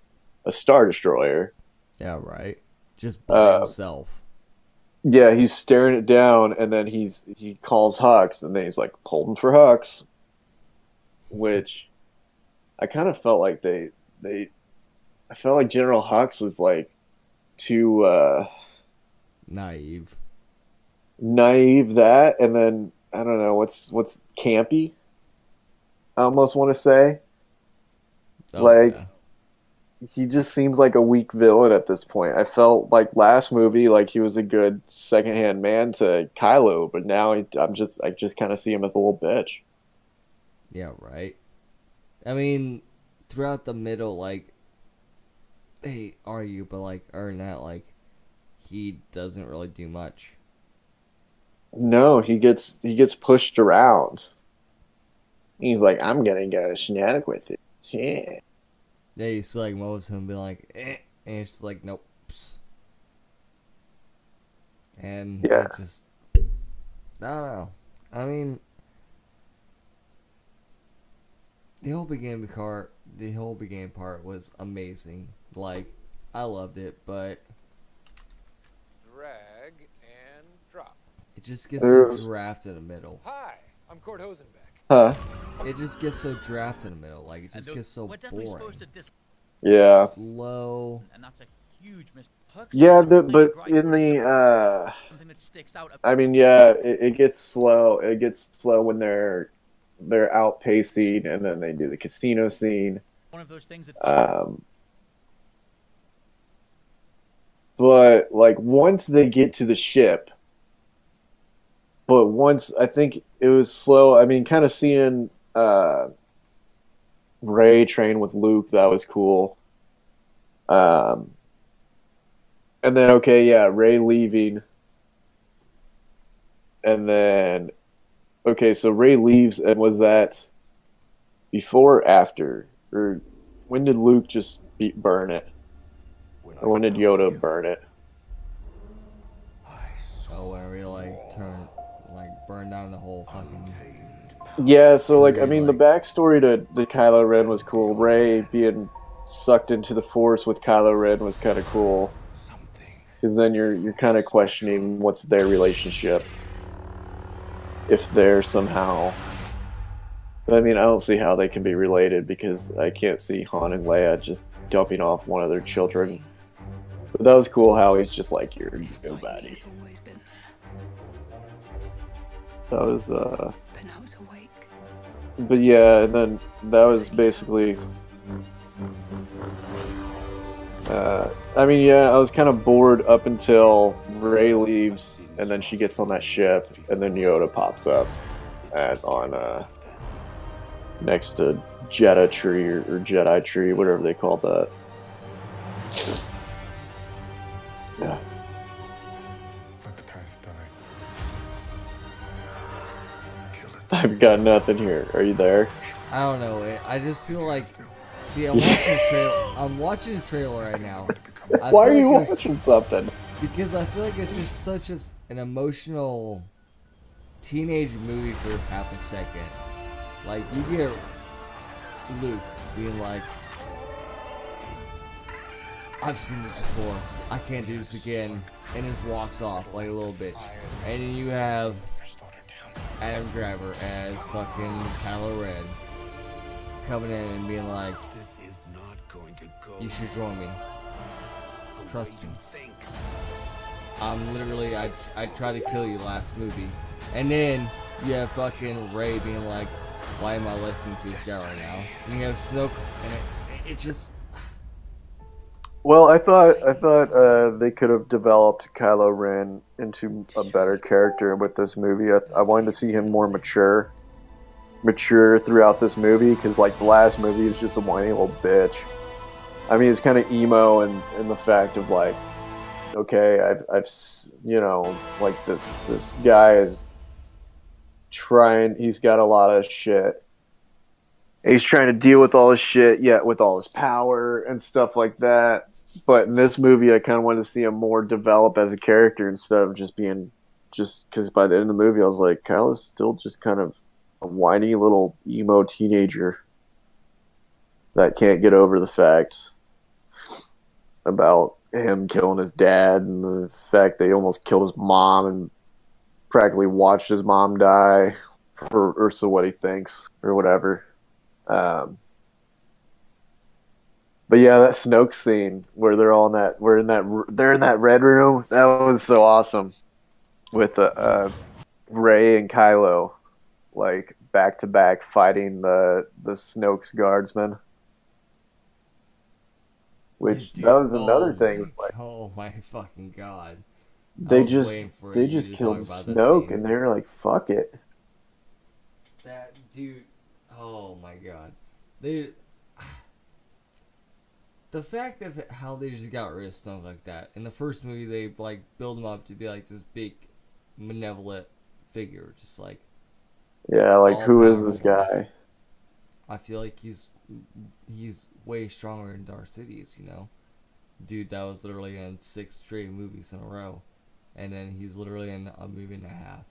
a Star Destroyer. Yeah, right. Just by himself. Yeah, he's staring it down, and then he calls Hux, and then he's like, holding for Hux. Which I kind of felt like I felt like General Hux was like too naive that, and then I don't know what's campy. I almost want to say, yeah. He just seems like a weak villain at this point. I felt like last movie, like he was a good secondhand man to Kylo, but now I just kind of see him as a little bitch. Yeah, right. I mean, throughout the middle, like they argue, but like other than that, like he doesn't really do much. No, he gets pushed around. He's like, I'm gonna go shenanigan with it. Yeah. Yeah, you see like most of him be like, and it's just like, nope. And yeah, it just, I don't know. I mean, the whole beginning part was amazing. Like, I loved it, but drag and drop. It just gets so drafted in the middle. Hi, I'm Kurt Hosenbeck. Huh? It just gets so drafted in the middle. Like, it just gets so boring. Yeah. Slow. And that's a huge mistake. Yeah, but in the I mean, yeah, it gets slow. It gets slow when they're outpacing, and then they do the casino scene. Um, but like once they get to the ship, but once I think it was slow. I mean, kind of seeing Ray train with Luke, that was cool. Um, and then okay, yeah, Ray leaving, and then okay, so Ray leaves, and was that before or after? Or when did Luke just burn it? Or when did Yoda burn it? Oh, whenever you burn down the whole fucking Yeah, so like I tree, mean the backstory to Kylo Ren was cool. Ray being sucked into the Force with Kylo Ren was kind of cool. Because then you're kind of questioning what's their relationship, if they're somehow. But I mean, I don't see how they can be related because I can't see Han and Leia just dumping off one of their children. But that was cool how he's just like, you're nobody. That was but yeah, and then that was basically I mean, yeah, I was kind of bored up until Rey leaves, and then she gets on that ship, and then Yoda pops up on next to Jedi tree or Jedi tree, whatever they call that. Yeah. Let the past die. Kill it. I've got nothing here. Are you there? I don't know. I just feel like, see, I'm watching a trailer. I'm watching a trailer right now. Why are you watching something? Because I feel like it's just such an emotional teenage movie for half a second. Like you get Luke being like, "I've seen this before. I can't do this again," and just walks off like a little bitch. And then you have Adam Driver as fucking Kylo Ren coming in and being like, "You should join me. Trust me. I'm literally, I tried to kill you last movie." And then you have fucking Rey being like, "Why am I listening to this guy right now?" And you have Snoke, and it's just. Well, I thought they could have developed Kylo Ren into a better character with this movie. I wanted to see him more mature throughout this movie, because like the last movie was just a whiny little bitch. I mean, it's kind of emo in the fact of like, okay, I've you know, like this guy is trying. He's got a lot of shit. He's trying to deal with all his shit, yet with all his power and stuff like that. But in this movie, I kind of wanted to see him more develop as a character instead of just being because by the end of the movie, I was like, Kylo's still just kind of a whiny little emo teenager that can't get over the fact about him killing his dad and the fact that he almost killed his mom and practically watched his mom die, or so what he thinks or whatever. But yeah, that Snoke scene where they're in that red room, that was so awesome with Rey and Kylo like back to back fighting the Snoke's guardsmen. Which Dude, that was another thing. It's like, oh my fucking god! they just killed Snoke, and they're like, "Fuck it." That dude, oh my god, the fact of how they just got rid of Snoke like that. In the first movie, they like build him up to be like this big, malevolent figure, just like. Yeah, like who is this guy? I feel like he's way stronger than Darth Sidious, you know? Dude, that was literally in 6 straight movies in a row. And then he's literally in a movie and a half.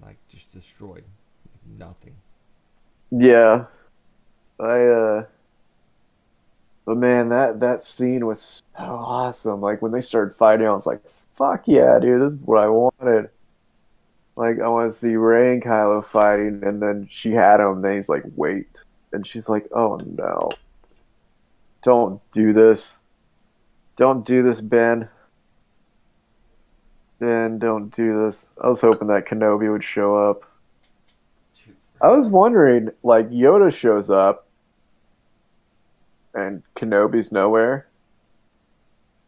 Like, just destroyed. Like, nothing. Yeah. But man, that scene was so awesome. Like, when they started fighting, I was like, fuck yeah, dude, this is what I wanted. Like, I want to see Rey and Kylo fighting, and then she had him, then he's like, wait. And she's like, oh no. Don't do this. Don't do this, Ben. Ben, don't do this. I was hoping that Kenobi would show up. Dude, I was wondering, like, Yoda shows up and Kenobi's nowhere.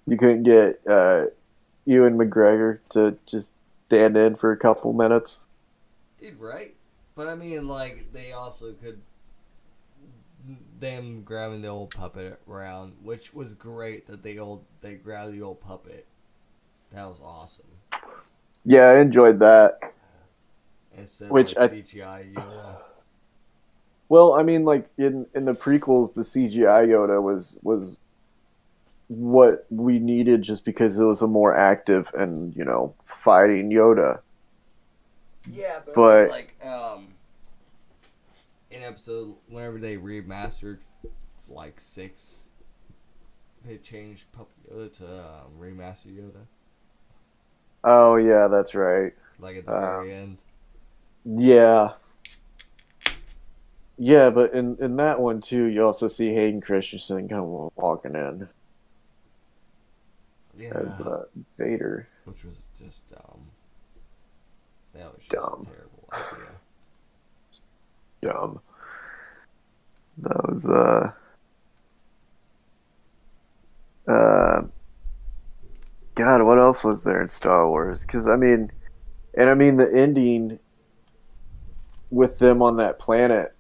You couldn't get Ewan McGregor to just stand in for a couple minutes. dude, right? But I mean, like, they also could them grabbing the old puppet around, which was great that they grabbed the old puppet. That was awesome. Yeah, I enjoyed that. Instead of Which like CGI Yoda. Well, I mean, like in the prequels, the CGI Yoda was what we needed just because it was a more active and fighting Yoda. Yeah, but, I But mean, like in episode whenever they remastered like 6, they changed Puppet Yoda to remaster Yoda. oh yeah, that's right. Like at the very end. Yeah, yeah, but in that one too, you also see Hayden Christensen come walking in Yeah. as Vader. Which was just dumb. That was just Dumb. a terrible idea. Dumb. That was God, what else was there in Star Wars? Because I mean the ending with them on that planet,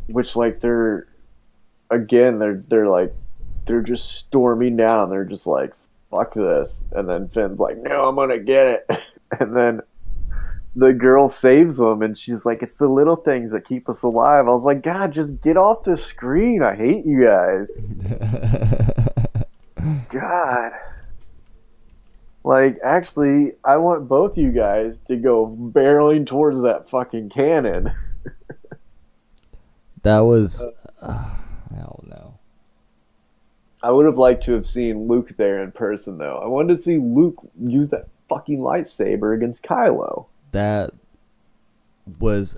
which like they're like they're just storming down. They're just like fuck this, and then Finn's like, no, I'm gonna get it, and then the girl saves them, and she's like, it's the little things that keep us alive. I was like, God, just get off the screen. I hate you guys. God. Like, actually, I want both you guys to go barreling towards that fucking cannon. That was hell no. I would have liked to have seen Luke there in person, though. I wanted to see Luke use that fucking lightsaber against Kylo. That was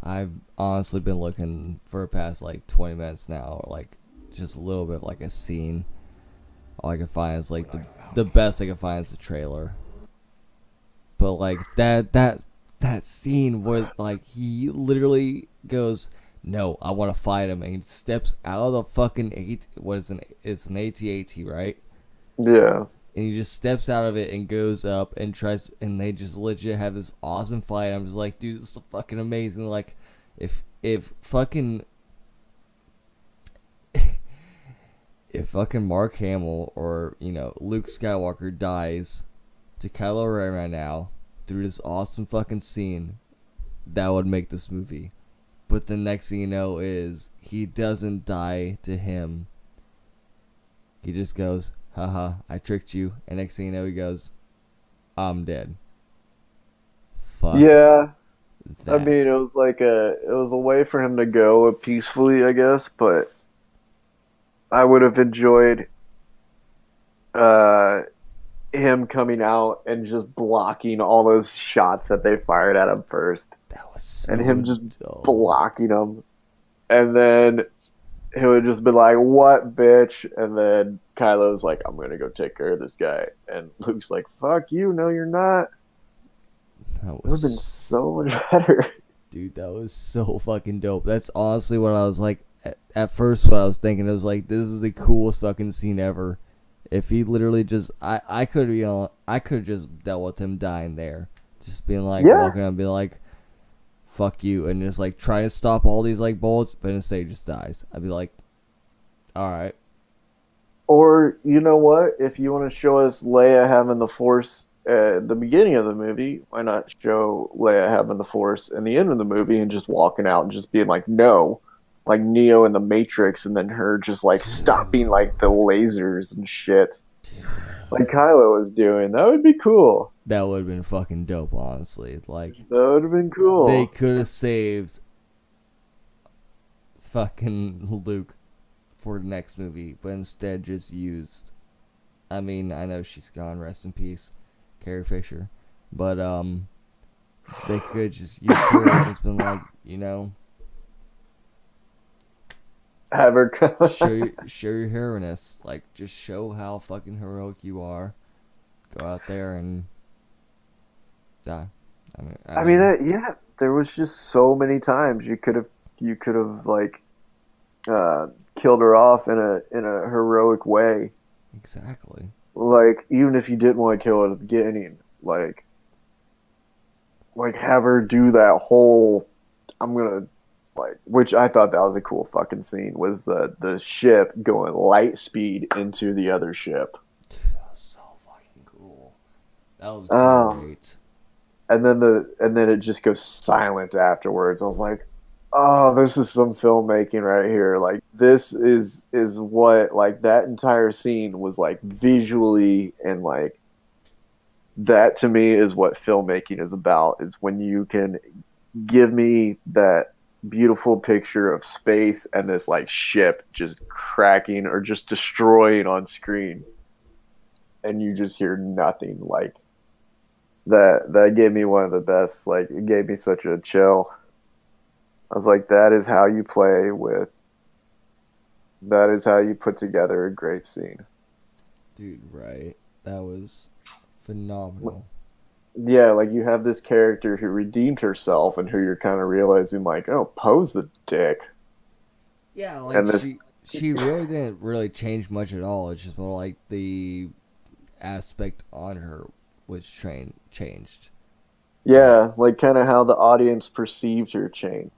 I've honestly been looking for the past like 20 minutes now, like just a little bit of like a scene. All I can find is like the best I can find is the trailer. But like that scene where like he literally goes, no, I want to fight him, and he steps out of the fucking it's an AT-AT, right? Yeah. And he just steps out of it and goes up and tries, and they just legit have this awesome fight. I'm just like, dude, this is fucking amazing. Like, if fucking if fucking Mark Hamill or Luke Skywalker dies to Kylo Ren right now through this awesome fucking scene, that would make this movie. But the next thing you know is he doesn't die to him. He just goes, haha, I tricked you. And next thing you know, he goes, I'm dead. Fuck. Yeah. That. I mean, it was a way for him to go peacefully, I guess, but I would have enjoyed him coming out and just blocking all those shots that they fired at him first. That was so And him just dumb. blocking them. And then he would just be like, what, bitch? And then Kylo's like, I'm going to go take care of this guy. And Luke's like, fuck you. No, you're not. That It would have been was, so much better. dude, that was so fucking dope. That's honestly what I was like, at first what I was thinking. It was like, this is the coolest fucking scene ever. If he literally just, I could have just dealt with him dying there. Just being like, Yeah. walking out and being like, fuck you. And just like trying to stop all these like bullets, but instead he just dies. I'd be like, alright. Or, you know what? If you want to show us Leia having the Force at the beginning of the movie, why not show Leia having the Force in the end of the movie and just walking out and just being like, no. Like Neo in the Matrix, and then her just like stopping like the lasers and shit. Like Kylo was doing. That would be cool. That would have been fucking dope, honestly. Like, That would have been cool. they could have saved fucking Luke for the next movie, but instead just used. I mean, I know she's gone, rest in peace, Carrie Fisher, but they could just use her and just been like, Have her come. show your hero-ness. Like, just show how fucking heroic you are. Go out there and die. I mean, yeah, there was just so many times you could have like killed her off in a heroic way. exactly. Like even if you didn't want to kill her at the beginning, like have her do that whole I'm gonna like which I thought that was a cool fucking scene was the ship going light speed into the other ship. Dude, that was so fucking cool. That was Um, great. and then it just goes silent afterwards. I was like, oh, this is some filmmaking right here. Like this is what like that entire scene was like visually and like that to me is what filmmaking is about. Is when you can give me that beautiful picture of space and this like ship just cracking or just destroying on screen and you just hear nothing like that gave me one of the best like it gave me such a chill. I was like that is how you play with that is how you put together a great scene. Dude, right. That was phenomenal. Yeah, like you have this character who redeemed herself and who you're kind of realizing like, oh, Poe's the dick. Yeah, like And this she really didn't really change much at all. It's just more like the aspect on her was changed. yeah, like kind of how the audience perceived her change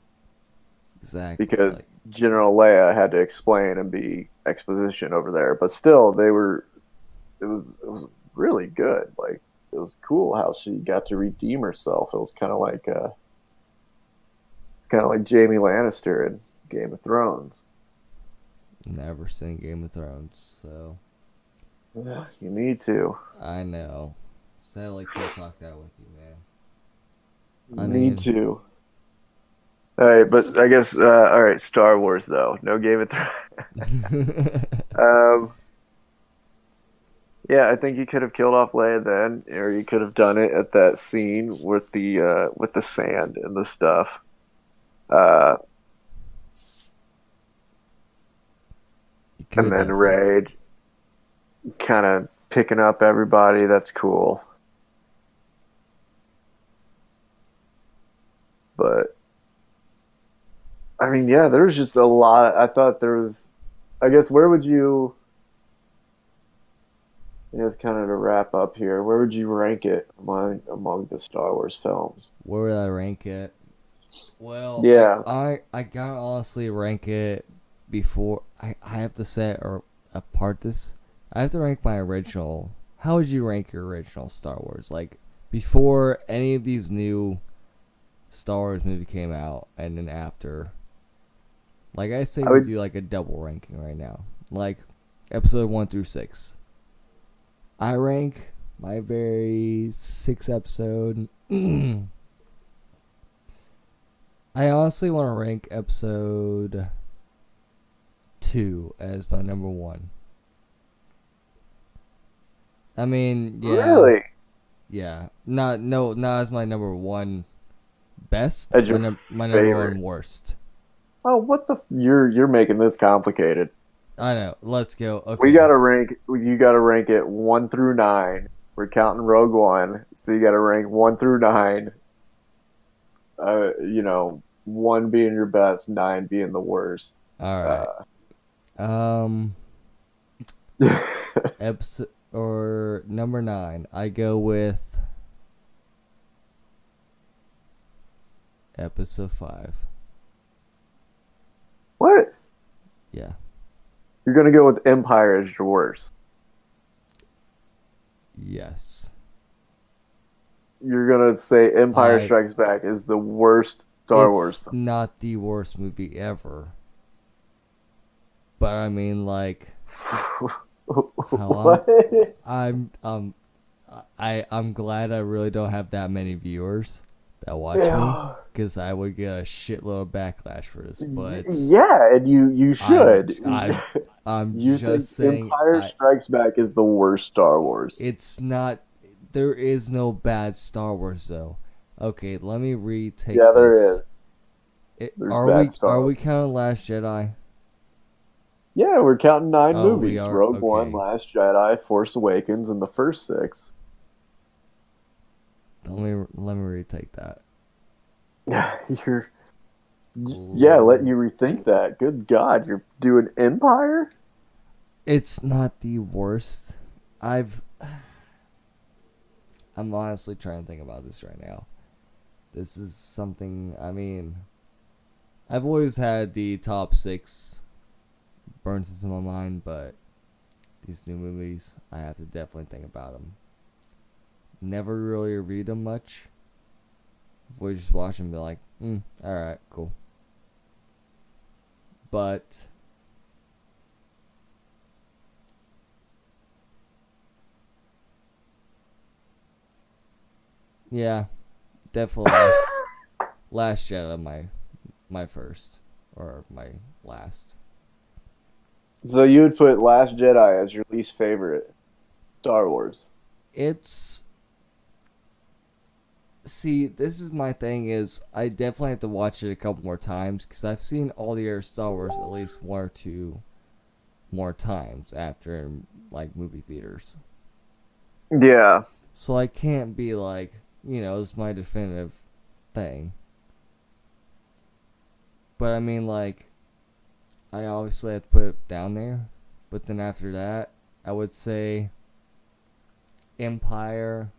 Exactly. because Like, General Leia had to explain and be exposition over there, but still they were it was really good. Like it was cool how she got to redeem herself. It was kind of like Jamie Lannister in Game of Thrones. never seen Game of Thrones, so Yeah, you need to. I know. Sadly, can't talk that with you, man. You I need mean, to. All right, but I guess all right. Star Wars though, no Game of Thrones. um, yeah, I think you could have killed off Leia then, or you could have done it at that scene with the sand and the stuff. Uh, you and could then definitely. Rey kind of picking up everybody. That's cool. But I mean, yeah, there was just a lot. I thought there was. I guess where would you? I guess kind of to wrap up here. Where would you rank it among the Star Wars films? Where would I rank it? Well, Yeah, I gotta honestly rank it before I have to set or apart this. I have to rank my original. How would you rank your original Star Wars? Like before any of these new Star Wars movie came out, and then after. Like I say, I we would. do like a double ranking right now. Like episode 1 through 6. I rank my very 6th episode. I honestly want to rank episode 2 as my number 1. I mean, yeah, Really? yeah, not as my number 1 best. As your My number 1 favorite? worst. Oh, what the? You're making this complicated. I know. Let's go. We Okay. gotta rank. You gotta rank it 1 through 9. We're counting Rogue One, so you gotta rank 1 through 9. You know, 1 being your best, 9 being the worst. All right. Uh, Episode or number 9. I go with episode 5. what? Yeah. You're gonna go with Empire as your worst. Yes. You're gonna say Empire I. Strikes Back is the worst Star Wars It's not the worst movie ever. But I mean, like, film. how What? I'm glad I really don't have that many viewers that watch me, Yeah. because I would get a shitload of backlash for this. But Yeah, and you should. I'm You think just saying, Empire Strikes Back is the worst Star Wars? it's not. There is no bad Star Wars though. Okay, let me retake Yeah, there this. is. There's Are bad we Star are Wars. we counting Last Jedi? Yeah, we're counting 9 Oh, we movies: are? Rogue One, Okay. Last Jedi, Force Awakens, and the first 6. Let me retake that. You're yeah, let Ooh. you rethink that. Good God, you're doing Empire? It's not the worst. I'm honestly trying to think about this right now. This is something, I mean, I've always had the top 6 burns into my mind, but these new movies, I have to definitely think about them. Never really read them much. We just watch them and be like, alright, cool. But yeah, definitely Last Jedi, my first or my last. So you would put Last Jedi as your least favorite Star Wars? It's see, this is my thing is I definitely have to watch it a couple more times because I've seen all the other Star Wars at least 1 or 2 more times after like movie theaters. Yeah. So I can't be like, it's my definitive thing. But I mean, like, I obviously have to put it down there. But then after that, I would say Empire.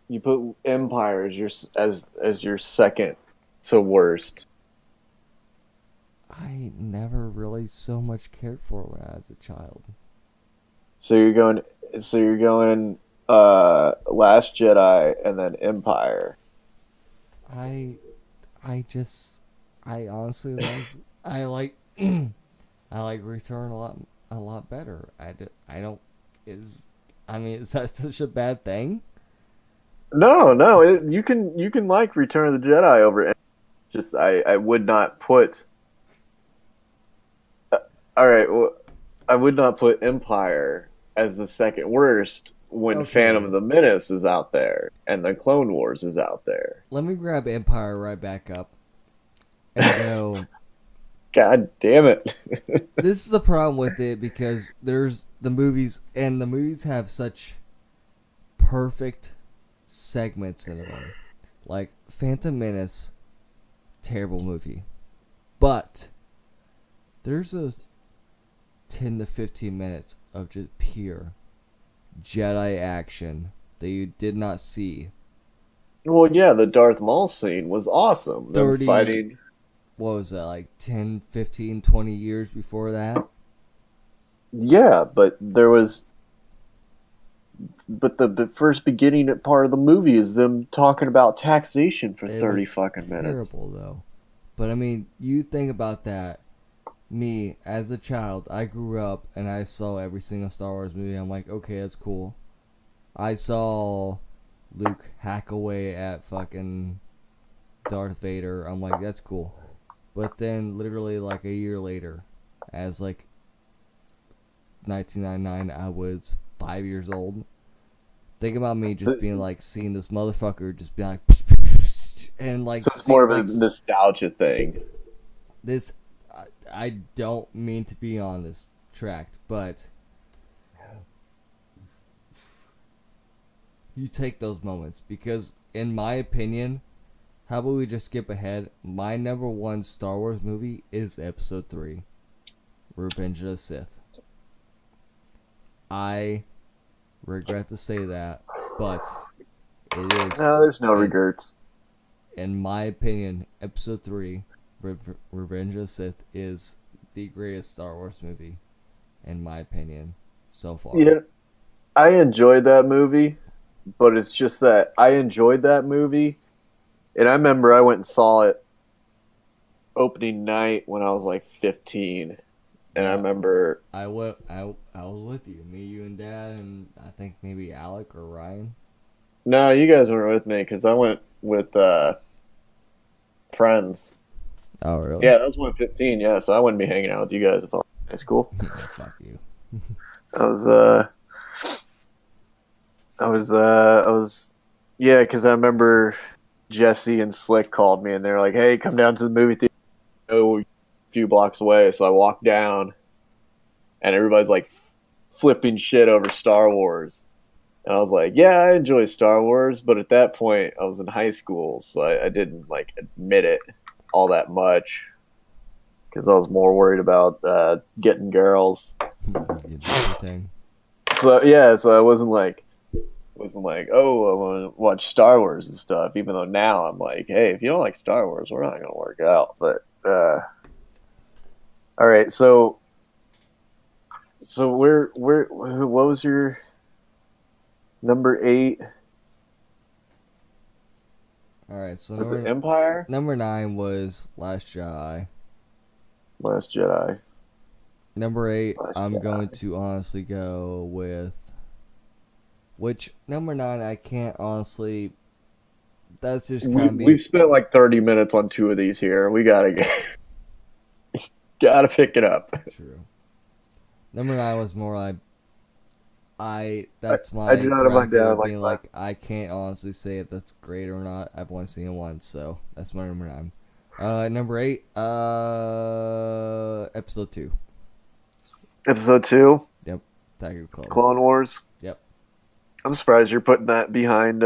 You put Empire as your second to worst. I never really so much cared for when I was a child. So you're going Last Jedi and then Empire. I I just I honestly like I like I like Return a lot better. I don't is I mean is that such a bad thing? No, no, you can like Return of the Jedi over just I would not put all right, well, I would not put Empire as the second worst when Phantom Okay, of the Menace is out there and the Clone Wars is out there. let me grab Empire right back up and go. God damn it. This is the problem with it because there's the movies and the movies have such perfect segments in them. Like Phantom Menace, terrible movie. But there's those 10 to 15 minutes of just pure Jedi action that you did not see. Well, yeah, the Darth Maul scene was awesome. Them 30, fighting. what was that, like 10, 15, 20 years before that? Yeah, but the first beginning part of the movie is them talking about taxation for It 30 was fucking minutes. terrible, though. But I mean, you think about that. Me, as a child, I grew up and I saw every single Star Wars movie. I'm like, okay, that's cool. I saw Luke hack away at fucking Darth Vader. I'm like, that's cool. But then, literally, like a year later, as like 1999, I was 5 years old. Think about me So, just being like, seeing this motherfucker just be like, and like, so it's see, more of like, a nostalgia thing. this. I don't mean to be on this track, but you take those moments because, in my opinion, how about we just skip ahead? My number one Star Wars movie is Episode 3, Revenge of the Sith. I regret to say that, but it is, No, there's no in, regrets. in my opinion, Episode 3, Revenge of the Sith is the greatest Star Wars movie, in my opinion, so far. Yeah, I enjoyed that movie, but it's just that I enjoyed that movie, and I remember I went and saw it opening night when I was like 15, and I Yeah, remember I was with you, me, you, and Dad, and I think maybe Alec or Ryan. no, you guys weren't with me because I went with friends. Oh, really? Yeah, that was when 15. Yeah, so I wouldn't be hanging out with you guys if I was in high school. Yeah, fuck you. I was I was yeah, because I remember Jesse and Slick called me and they were like, "Hey, come down to the movie theater. Oh, few blocks away, so I walked down, and everybody's like flipping shit over Star Wars. And I was like, yeah, I enjoy Star Wars, but at that point, I was in high school, so I didn't like admit it all that much because I was more worried about getting girls. Everything. So yeah, so I wasn't like, oh, I want to watch Star Wars and stuff. Even though now I'm like, hey, if you don't like Star Wars, we're not gonna work out. But all right, so what was your number 8? All right, so Was it Empire? number 9 was Last Jedi. Last Jedi. Number 8, Last I'm Jedi. going to honestly go with. Which number 9, I can't honestly. That's just kind of We've spent like 30 minutes on 2 of these here. We gotta gotta pick it up. True. Number 9 was more like. That's my I do not have my bracket of dad being like like, I can't honestly say if that's great or not. I've only seen it once, so that's my number 9. Number 8, episode 2. Episode 2, Yep, Attack of the Clones. Clone Wars. Yep. I'm surprised you're putting that behind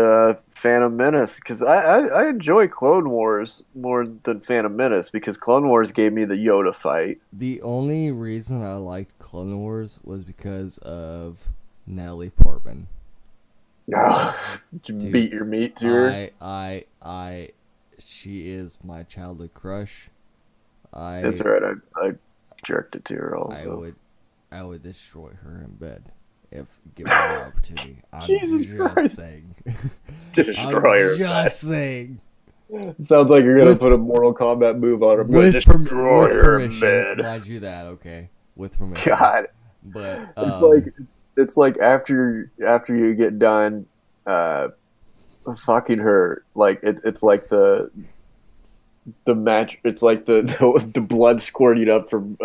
Phantom Menace because I enjoy Clone Wars more than Phantom Menace because Clone Wars gave me the Yoda fight. The only reason I liked Clone Wars was because of Natalie Portman. Did you beat your meat to her? She is my childhood crush. That's right. I jerked it to her also. I would destroy her in bed if given the opportunity. I'm Jesus just Christ. saying. Destroy her. I'm just saying. Sounds like you're gonna With- put a Mortal Kombat move on her. I'm gonna With destroy her in permission, bed. mind you that, okay? With permission. God, But it's like after you get done, fucking her. Like it's like the match. It's like the blood squirting up from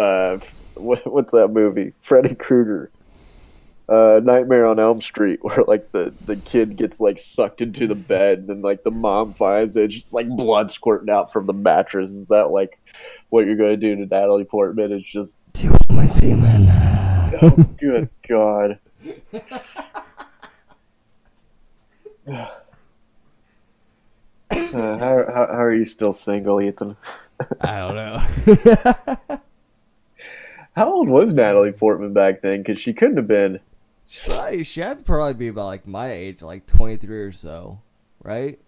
what's that movie? Freddy Krueger. Nightmare on Elm Street, where like the kid gets like sucked into the bed, and then like the mom finds it, it's just like blood squirting out from the mattress. Is that like what you're gonna do to Natalie Portman? It's just do my semen. oh, good God. How are you still single, Ethan? I don't know. How old was Natalie Portman back then? Because she couldn't have been. She had to probably be about like my age, like 23 or so, right?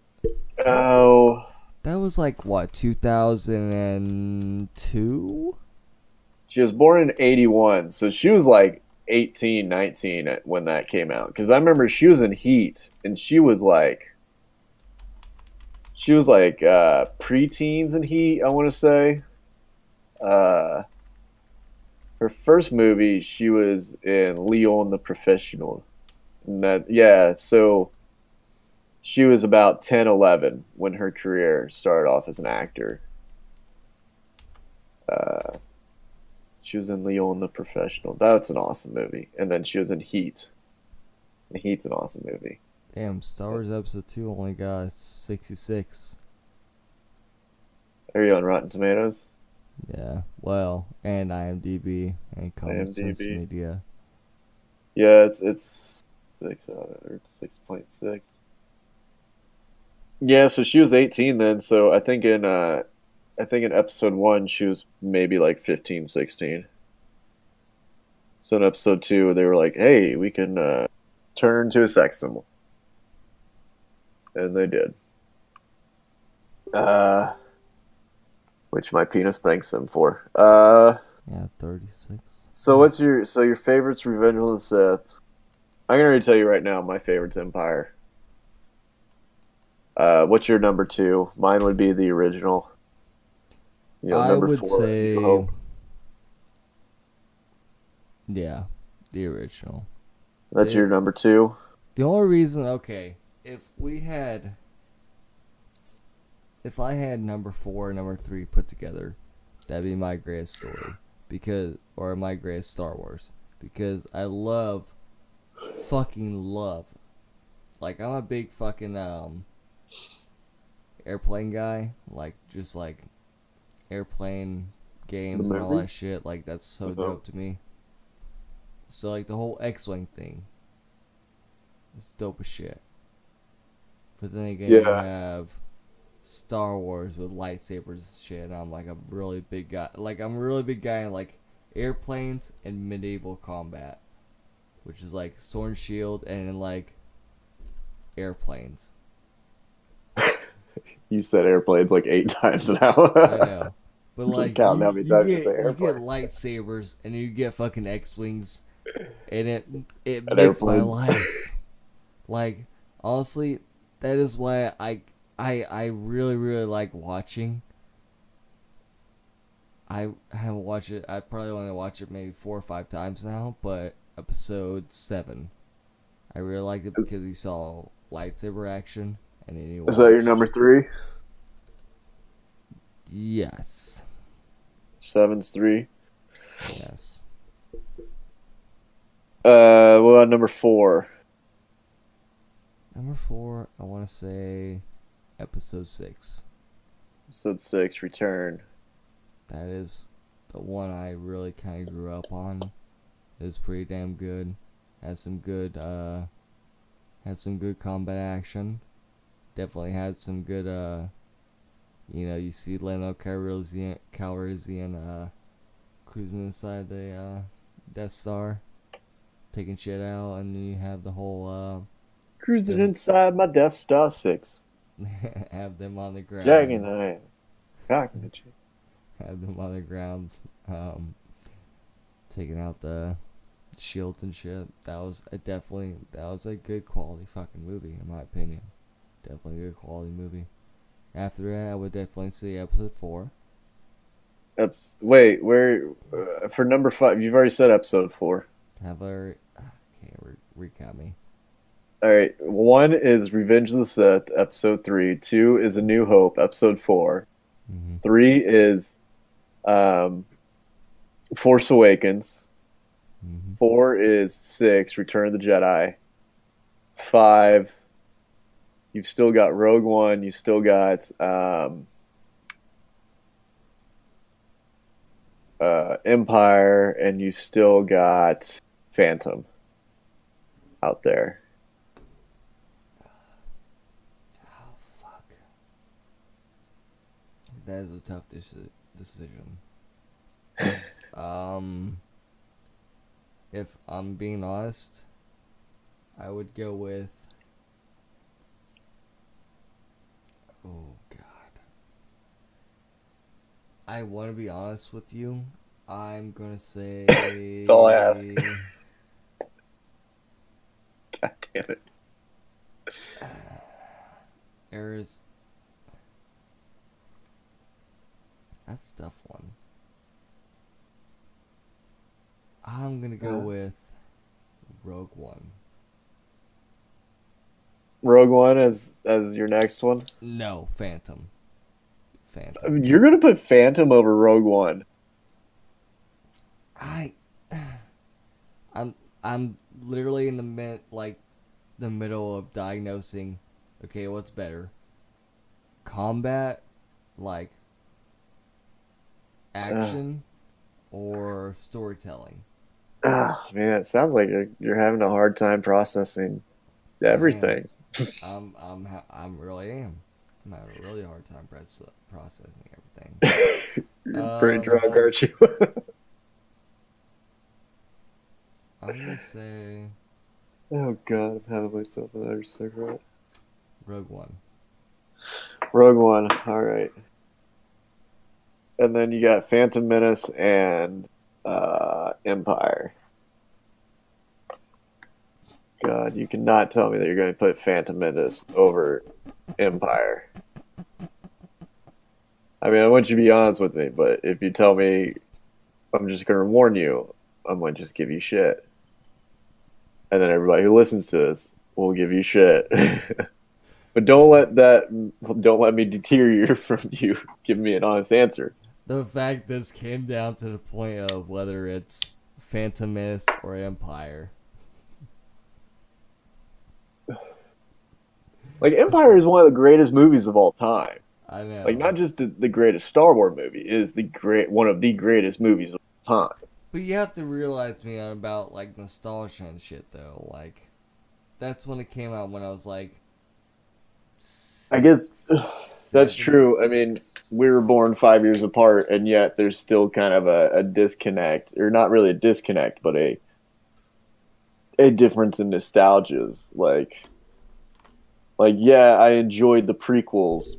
Oh, That was like what, 2002? she was born in 81, so she was like 18, 19 when that came out. Because I remember she was in Heat, and she was like preteens in Heat, I want to say. Her first movie, she was in Leon the Professional. And so she was about 10, 11 when her career started off as an actor. She was in Leon the Professional. That's an awesome movie. And then she was in Heat. And Heat's an awesome movie. Damn, Star Wars Episode 2 only got 66. Are you on Rotten Tomatoes? Yeah, well, and IMDb and Common Sense IMDb. Media. Yeah, it's 6.6. Yeah, so she was 18 then. So I think in episode 1 she was maybe like 15, 16. So in episode 2 they were like, "Hey, we can turn her into a sex symbol," and they did. Which my penis thanks them for. Yeah, 36. So what's your favorite's Revenge of the Sith? I can already tell you right now, my favorite's Empire. What's your number 2? Mine would be the original. I number would 4, say, New Hope. yeah, the original. That's your number 2. The only reason, okay, if I had number 4 and number 3 put together, that'd be my greatest story, or my greatest Star Wars, because I fucking love, like, I'm a big fucking airplane guy, like, just like airplane games and all movie? that shit. Like, that's so Uh-huh. dope to me. So, like, the whole X-Wing thing is dope as shit. But then again, you Yeah. have Star Wars with lightsabers and shit. And I'm like a really big guy. Like, I'm a really big guy in, like, airplanes and medieval combat. Which is, like, sword and shield and, in, like, airplanes. You said airplanes like 8 times now. I know. But Just like counting how many times you say you get airplane. lightsabers and you get fucking X-Wings and it An makes my airplane. life. Like, honestly, that is why I really, really like watching. I haven't watched it. I probably only watched it maybe 4 or 5 times now, but episode 7, I really liked it because you saw lightsaber action, and then you Is that your watched. number 3? Yes, 7's 3. yes. What about number 4? Number 4, I want to say episode 6. Episode 6, Return. That is the one I really kind of grew up on. It was pretty damn good. Had some good combat action. Definitely had some good you see Lando Calrissian cruising inside the Death Star, taking shit out, and then you have the whole Cruising them inside my Death Star 6. have them on the Dragging ground, the hand. Cocking the chick. have them on the ground, taking out the shields and shit. That was a good quality fucking movie in my opinion. Definitely a good quality movie. After that, I would definitely say episode 4. Wait, where for number 5? You've already said episode 4. Have a recap me. All right, 1 is Revenge of the Sith, episode 3. 2 is A New Hope, episode 4. Mm-hmm. 3 is um, Force Awakens. Mm-hmm. 4 is 6, Return of the Jedi. 5, you've still got Rogue One. You still got Empire, and you still got Phantom out there. Oh fuck. That is a tough decision. If I'm being honest, I would go with. Oh God. I want to be honest with you. I'm gonna say. That's all I ask. God damn it. There's. That's a tough one. I'm gonna go with Rogue One. Rogue One as your next one? No, Phantom. I Phantom. mean, you're gonna put Phantom over Rogue One. I'm literally in the middle of diagnosing. Okay, what's better? Combat, like action, or storytelling? Man, it sounds like you're having a hard time processing everything. I'm really am. I'm having a really hard time processing everything. You're pretty drunk, aren't you? I'm gonna say Oh god, I'm having myself another cigarette. Rogue One. Rogue One, alright. And then you got Phantom Menace and Empire. God, you cannot tell me that you're going to put Phantom Menace over Empire. I mean, I want you to be honest with me, but if you tell me, I'm just going to warn you, I'm going to just give you shit. And then everybody who listens to this will give you shit. But don't let me deter you from you giving me an honest answer. The fact this came down to the point of whether it's Phantom Menace or Empire. Like, Empire is one of the greatest movies of all time. I know. Like not just the greatest Star Wars movie, it is one of the greatest movies of all time. But you have to realize, man, about like nostalgia and shit, though. Like, that's when it came out when I was like, I guess that's true. I mean, six. we were born 5 years apart, and yet there's still kind of a disconnect, or not really a disconnect, but a difference in nostalgias. Like yeah, I enjoyed the prequels,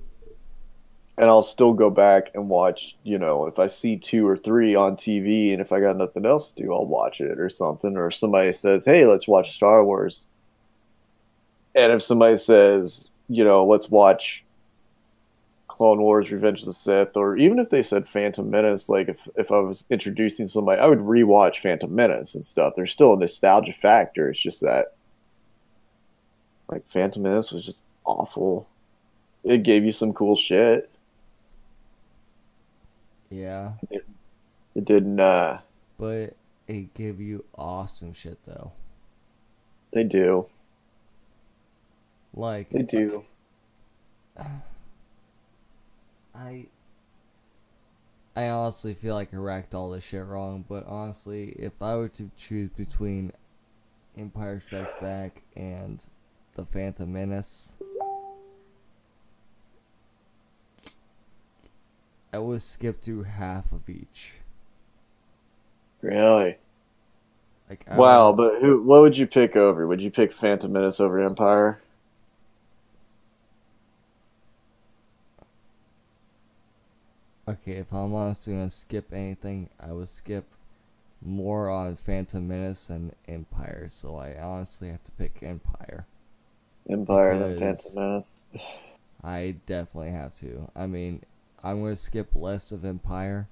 and I'll still go back and watch. You know, if I see two or three on TV, and if I got nothing else to do, I'll watch it or something. Or somebody says, "Hey, let's watch Star Wars," and if somebody says, you know, let's watch Clone Wars, Revenge of the Sith, or even if they said Phantom Menace, like if I was introducing somebody, I would rewatch Phantom Menace and stuff. There's still a nostalgia factor. It's just that like Phantom Menace was just awful. It gave you some cool shit. Yeah, It didn't. but it gave you awesome shit, though. They do. Like, They do. I honestly feel like I racked all this shit wrong, but honestly, if I were to choose between Empire Strikes Back and The Phantom Menace, I would skip through half of each. Really. Like, Wow, but what would you pick over? Would you pick Phantom Menace over Empire? okay, if I'm honestly gonna skip anything, I would skip more on Phantom Menace than Empire. So I honestly have to pick Empire. Empire than Phantom Because Menace. I definitely have to. I mean, I'm gonna skip less of Empire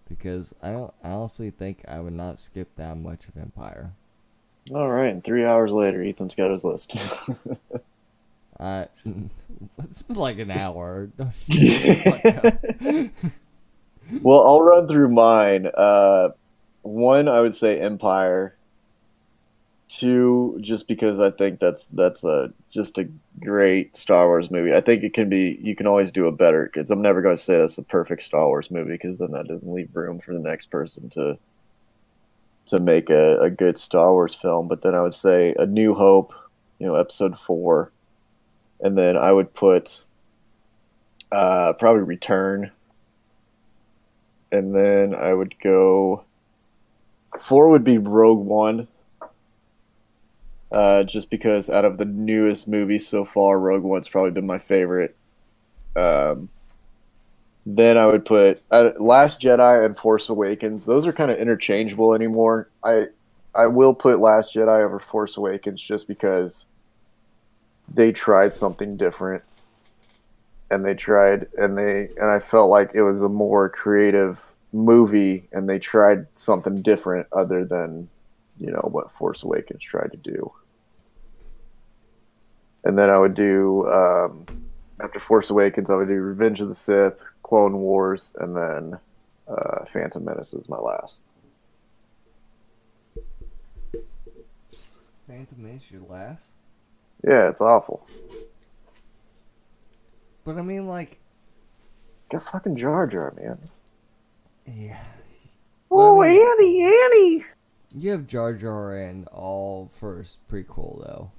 because I don't I honestly think I would not skip that much of Empire. All right, and 3 hours later, Ethan's got his list. Uh, it's been like an hour. Fuck up. Well, I'll run through mine. One, I would say Empire. Two, just because I think that's a just a great Star Wars movie. I think it can be. You can always do a better. Because I'm never going to say that's the perfect Star Wars movie, because then that doesn't leave room for the next person to make a good Star Wars film. But then I would say A New Hope, you know, Episode 4, and then I would put probably Return, and then I would go. 4 would be Rogue One. Just because out of the newest movies so far, Rogue One's probably been my favorite. Um, then I would put Last Jedi and Force Awakens. Those are kind of interchangeable anymore. I will put Last Jedi over Force Awakens just because they tried something different, and I felt like it was a more creative movie, and they tried something different other than, you know, what Force Awakens tried to do. And then I would do, after Force Awakens, I would do Revenge of the Sith, Clone Wars, and then Phantom Menace is my last. Phantom Menace your last? Yeah, it's awful. But I mean, like, Got fucking Jar Jar, man. yeah. Oh, Well, I mean, Annie! you have Jar Jar in all first prequel though.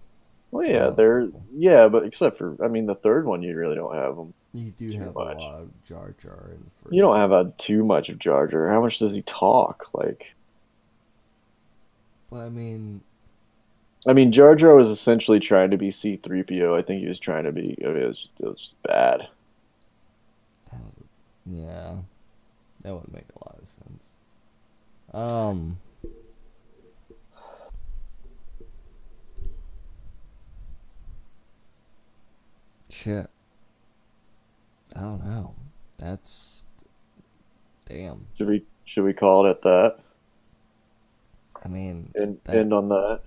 Well, yeah, All they're prequel. yeah, but except for, I mean, the third one, you really don't have them You do too have much. a lot of Jar Jar in the first. You don't have too much of Jar Jar. How much does he talk? Like, But I mean, Jar Jar was essentially trying to be C-3PO. I think he was trying to be. I mean, it was just bad. yeah, that would make a lot of sense. Shit. I don't know. That's damn. Should we call it at that? I mean, And that, end on that.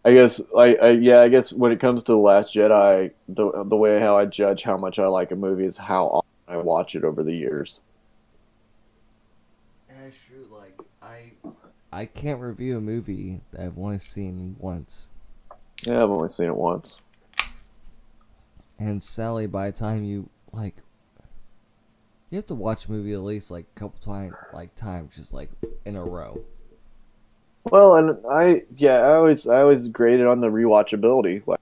I guess I guess when it comes to The Last Jedi, the way how I judge how much I like a movie is how often I watch it over the years. that's true. Like I can't review a movie that I've only seen once. Yeah, I've only seen it once. And Sally, by the time you have to watch a movie at least like a couple times, just like in a row. Well, and I always graded on the rewatchability. Like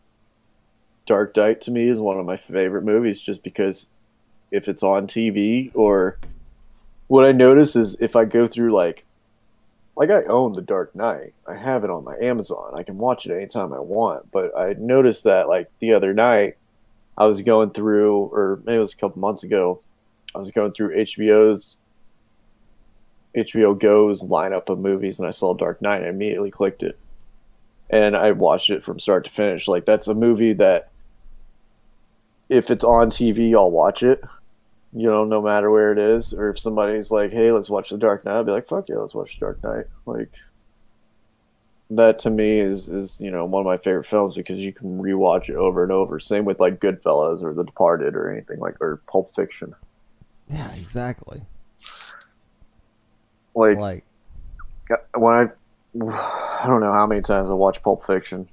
Dark Knight to me is one of my favorite movies, just because if it's on TV, or what I notice is if I go through like I own The Dark Knight. I have it on my Amazon. I can watch it anytime I want. But I noticed that like the other night I was going through, or maybe it was a couple months ago, I was going through HBO Go's lineup of movies, and I saw Dark Knight. I immediately clicked it, and I watched it from start to finish. Like that's a movie that if it's on TV, I'll watch it. You know, no matter where it is, or if somebody's like, "Hey, let's watch The Dark Knight," I'll be like, "Fuck yeah, let's watch The Dark Knight." Like that to me is one of my favorite films because you can rewatch it over and over. Same with like Goodfellas or The Departed or anything like, or Pulp Fiction. Yeah, exactly. Like when I don't know how many times I watched Pulp Fiction.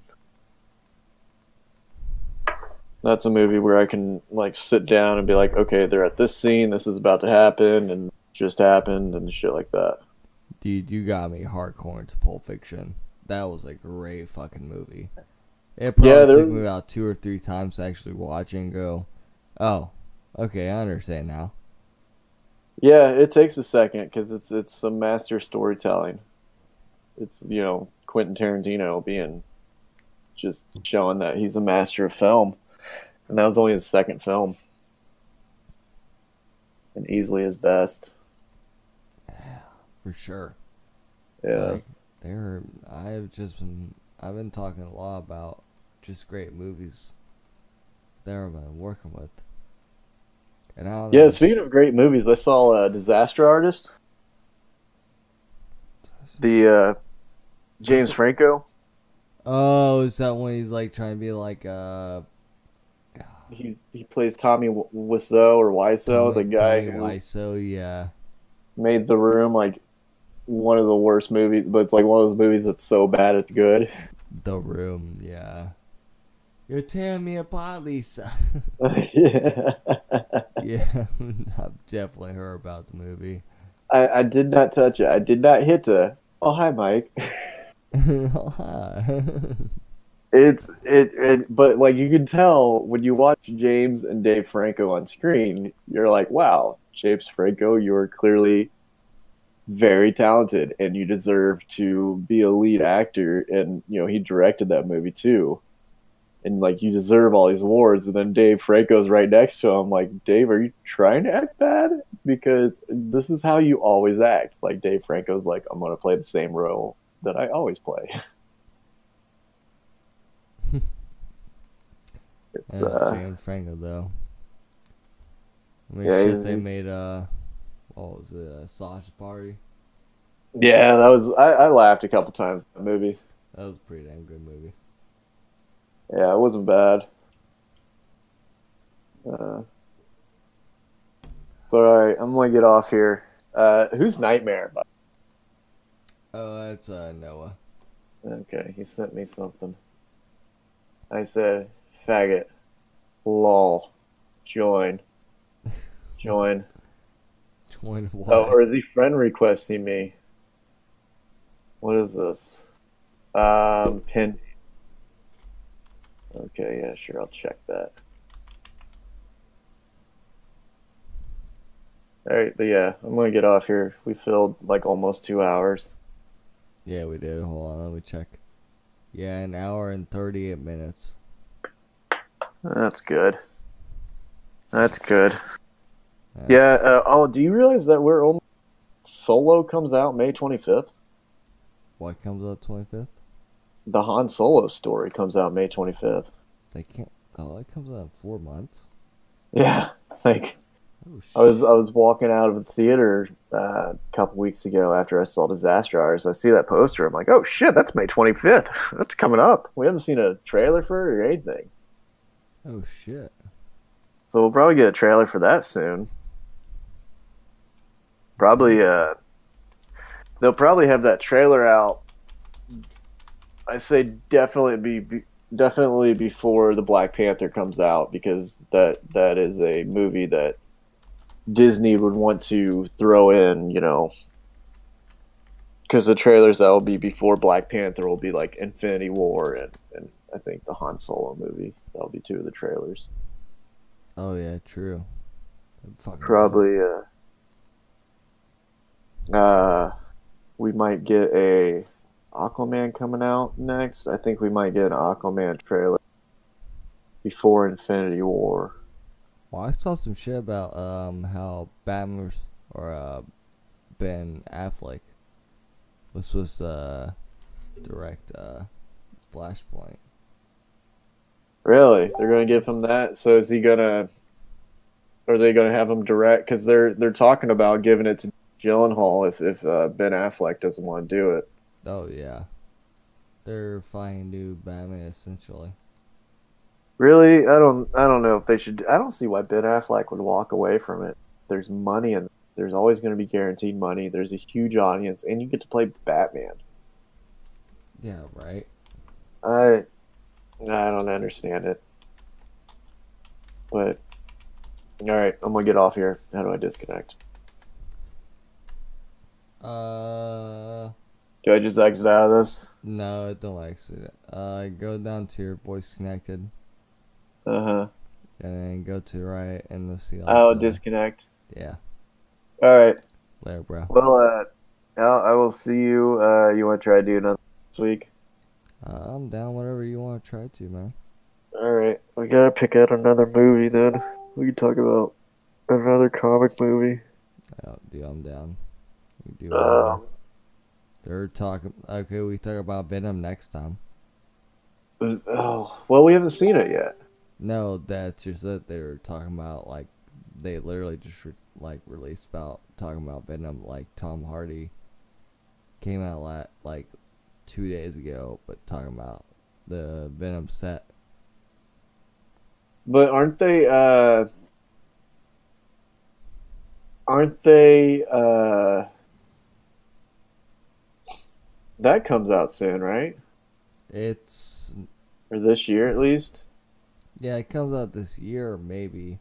That's a movie where I can like sit down and be like, okay, they're at this scene, this is about to happen, and it just happened, and shit like that. Dude, you got me hardcore into Pulp Fiction. That was a great fucking movie. It probably took me about 2 or 3 times to actually watch and go, oh, okay, I understand now. Yeah, it takes a second because it's some master storytelling. It's Quentin Tarantino being just showing that he's a master of film, and that was only his second film, and easily his best. Yeah, for sure. Yeah, I've been talking a lot about just great movies that I've been working with. And I don't know, speaking of great movies, I saw Disaster Artist. The James Franco. Oh, is that when he's like trying to be like He plays Tommy Wiseau or Wiseau, the guy who Wiseau, yeah, made The Room like one of the worst movies, but it's like one of those movies that's so bad it's good. The Room, yeah. You're tearing me apart, Lisa. Yeah. Yeah, I've definitely heard about the movie. I did not touch it. I did not hit the. Oh, hi, Mike. But like you can tell when you watch James and Dave Franco on screen, you're like, wow, James Franco, you're clearly very talented and you deserve to be a lead actor. And he directed that movie too. And like you deserve all these awards. And then Dave Franco's right next to him. Like, Dave, are you trying to act bad? Because this is how you always act. Like Dave Franco's like, I'm gonna play the same role that I always play. It's James Franco though. I mean, yeah, shit, they made what was it, a sausage party? Yeah, that was I laughed a couple times in the movie. That was a pretty damn good movie. Yeah, it wasn't bad. But alright, I'm gonna get off here. Who's Nightmare? Oh, that's Noah. Okay, he sent me something. I said, faggot. Lol. Join. Join. Join what? Oh, or is he friend requesting me? What is this? Pin. Okay, yeah, sure, I'll check that. Alright, but yeah, I'm gonna get off here. We filled like almost 2 hours. Yeah, we did. Hold on, let me check. Yeah, 1 hour and 38 minutes. That's good. That's good. Yeah, oh, do you realize that we're only... Solo comes out May 25th? What comes out 25th? The Han Solo story comes out May 25th. They can't... Oh, it comes out in 4 months? Yeah, like... Oh, shit. I was walking out of the theater a couple weeks ago after I saw Disaster Artist. I see that poster. I'm like, oh shit, that's May 25th. That's coming up. We haven't seen a trailer for it or anything. Oh, shit. So we'll probably get a trailer for that soon. Probably, they'll probably have that trailer out. I say definitely be definitely before the Black Panther comes out, because that is a movie that Disney would want to throw in, because the trailers that will be before Black Panther will be like Infinity War and I think the Han Solo movie. That'll be two of the trailers. Oh yeah, true. Fucking dope. Probably uh we might get a Aquaman coming out next. I think we might get an Aquaman trailer before Infinity War. Well, I saw some shit about how Batman or Ben Affleck was supposed to direct Flashpoint. Really? They're gonna give him that? So is he gonna? Are they gonna have him direct? Because they're talking about giving it to Gyllenhaal if Ben Affleck doesn't want to do it. Oh yeah, they're finding new Batman essentially. Really? I don't know if they should. I don't see why Ben Affleck would walk away from it. There's money and there's always going to be guaranteed money. There's a huge audience, and you get to play Batman. Yeah, right. I I don't understand it. But all right, I'm gonna get off here. How do I disconnect? Do I just exit out of this? No, it don't exit. Go down to your voice connected, Uh huh. and then go to the right, and you'll see like I'll the disconnect. yeah. All right. Later, bro. Well, I will see you. You want to try to do another this week? I'm down. Whatever you want to try to, man. All right. We gotta pick out another movie then. We can talk about another comic movie. Dude, I'm down. We can do whatever. Um. They're talking. Okay, we talk about Venom next time. Oh, well, we haven't seen it yet. No, that's just that they were talking about like they literally just released about talking about Venom. Like Tom Hardy came out like 2 days ago, but talking about the Venom set. But aren't they? Aren't they? That comes out soon, right? It's Or this year at least. yeah, it comes out this year, maybe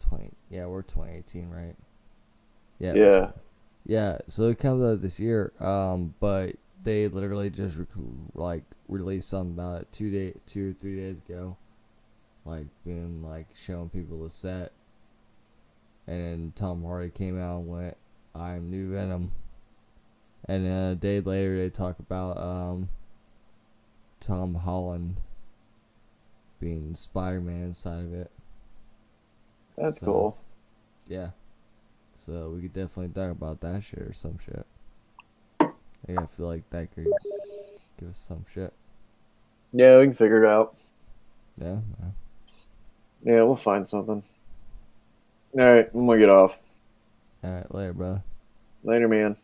20. Yeah, we're 2018, right? Yeah, Yeah. yeah. So it comes out this year. But they literally just released something about it 2 or 3 days ago, like being like showing people the set, and then Tom Hardy came out and went, "I'm new Venom," and then a day later they talk about Tom Holland being Spider-Man inside of it. That's So, cool. yeah. So we could definitely talk about that shit or some shit. Yeah, I feel like that could give us some shit. Yeah, we can figure it out. Yeah. Yeah, we'll find something. All right, I'm gonna get off. All right, later, bro. Later, man.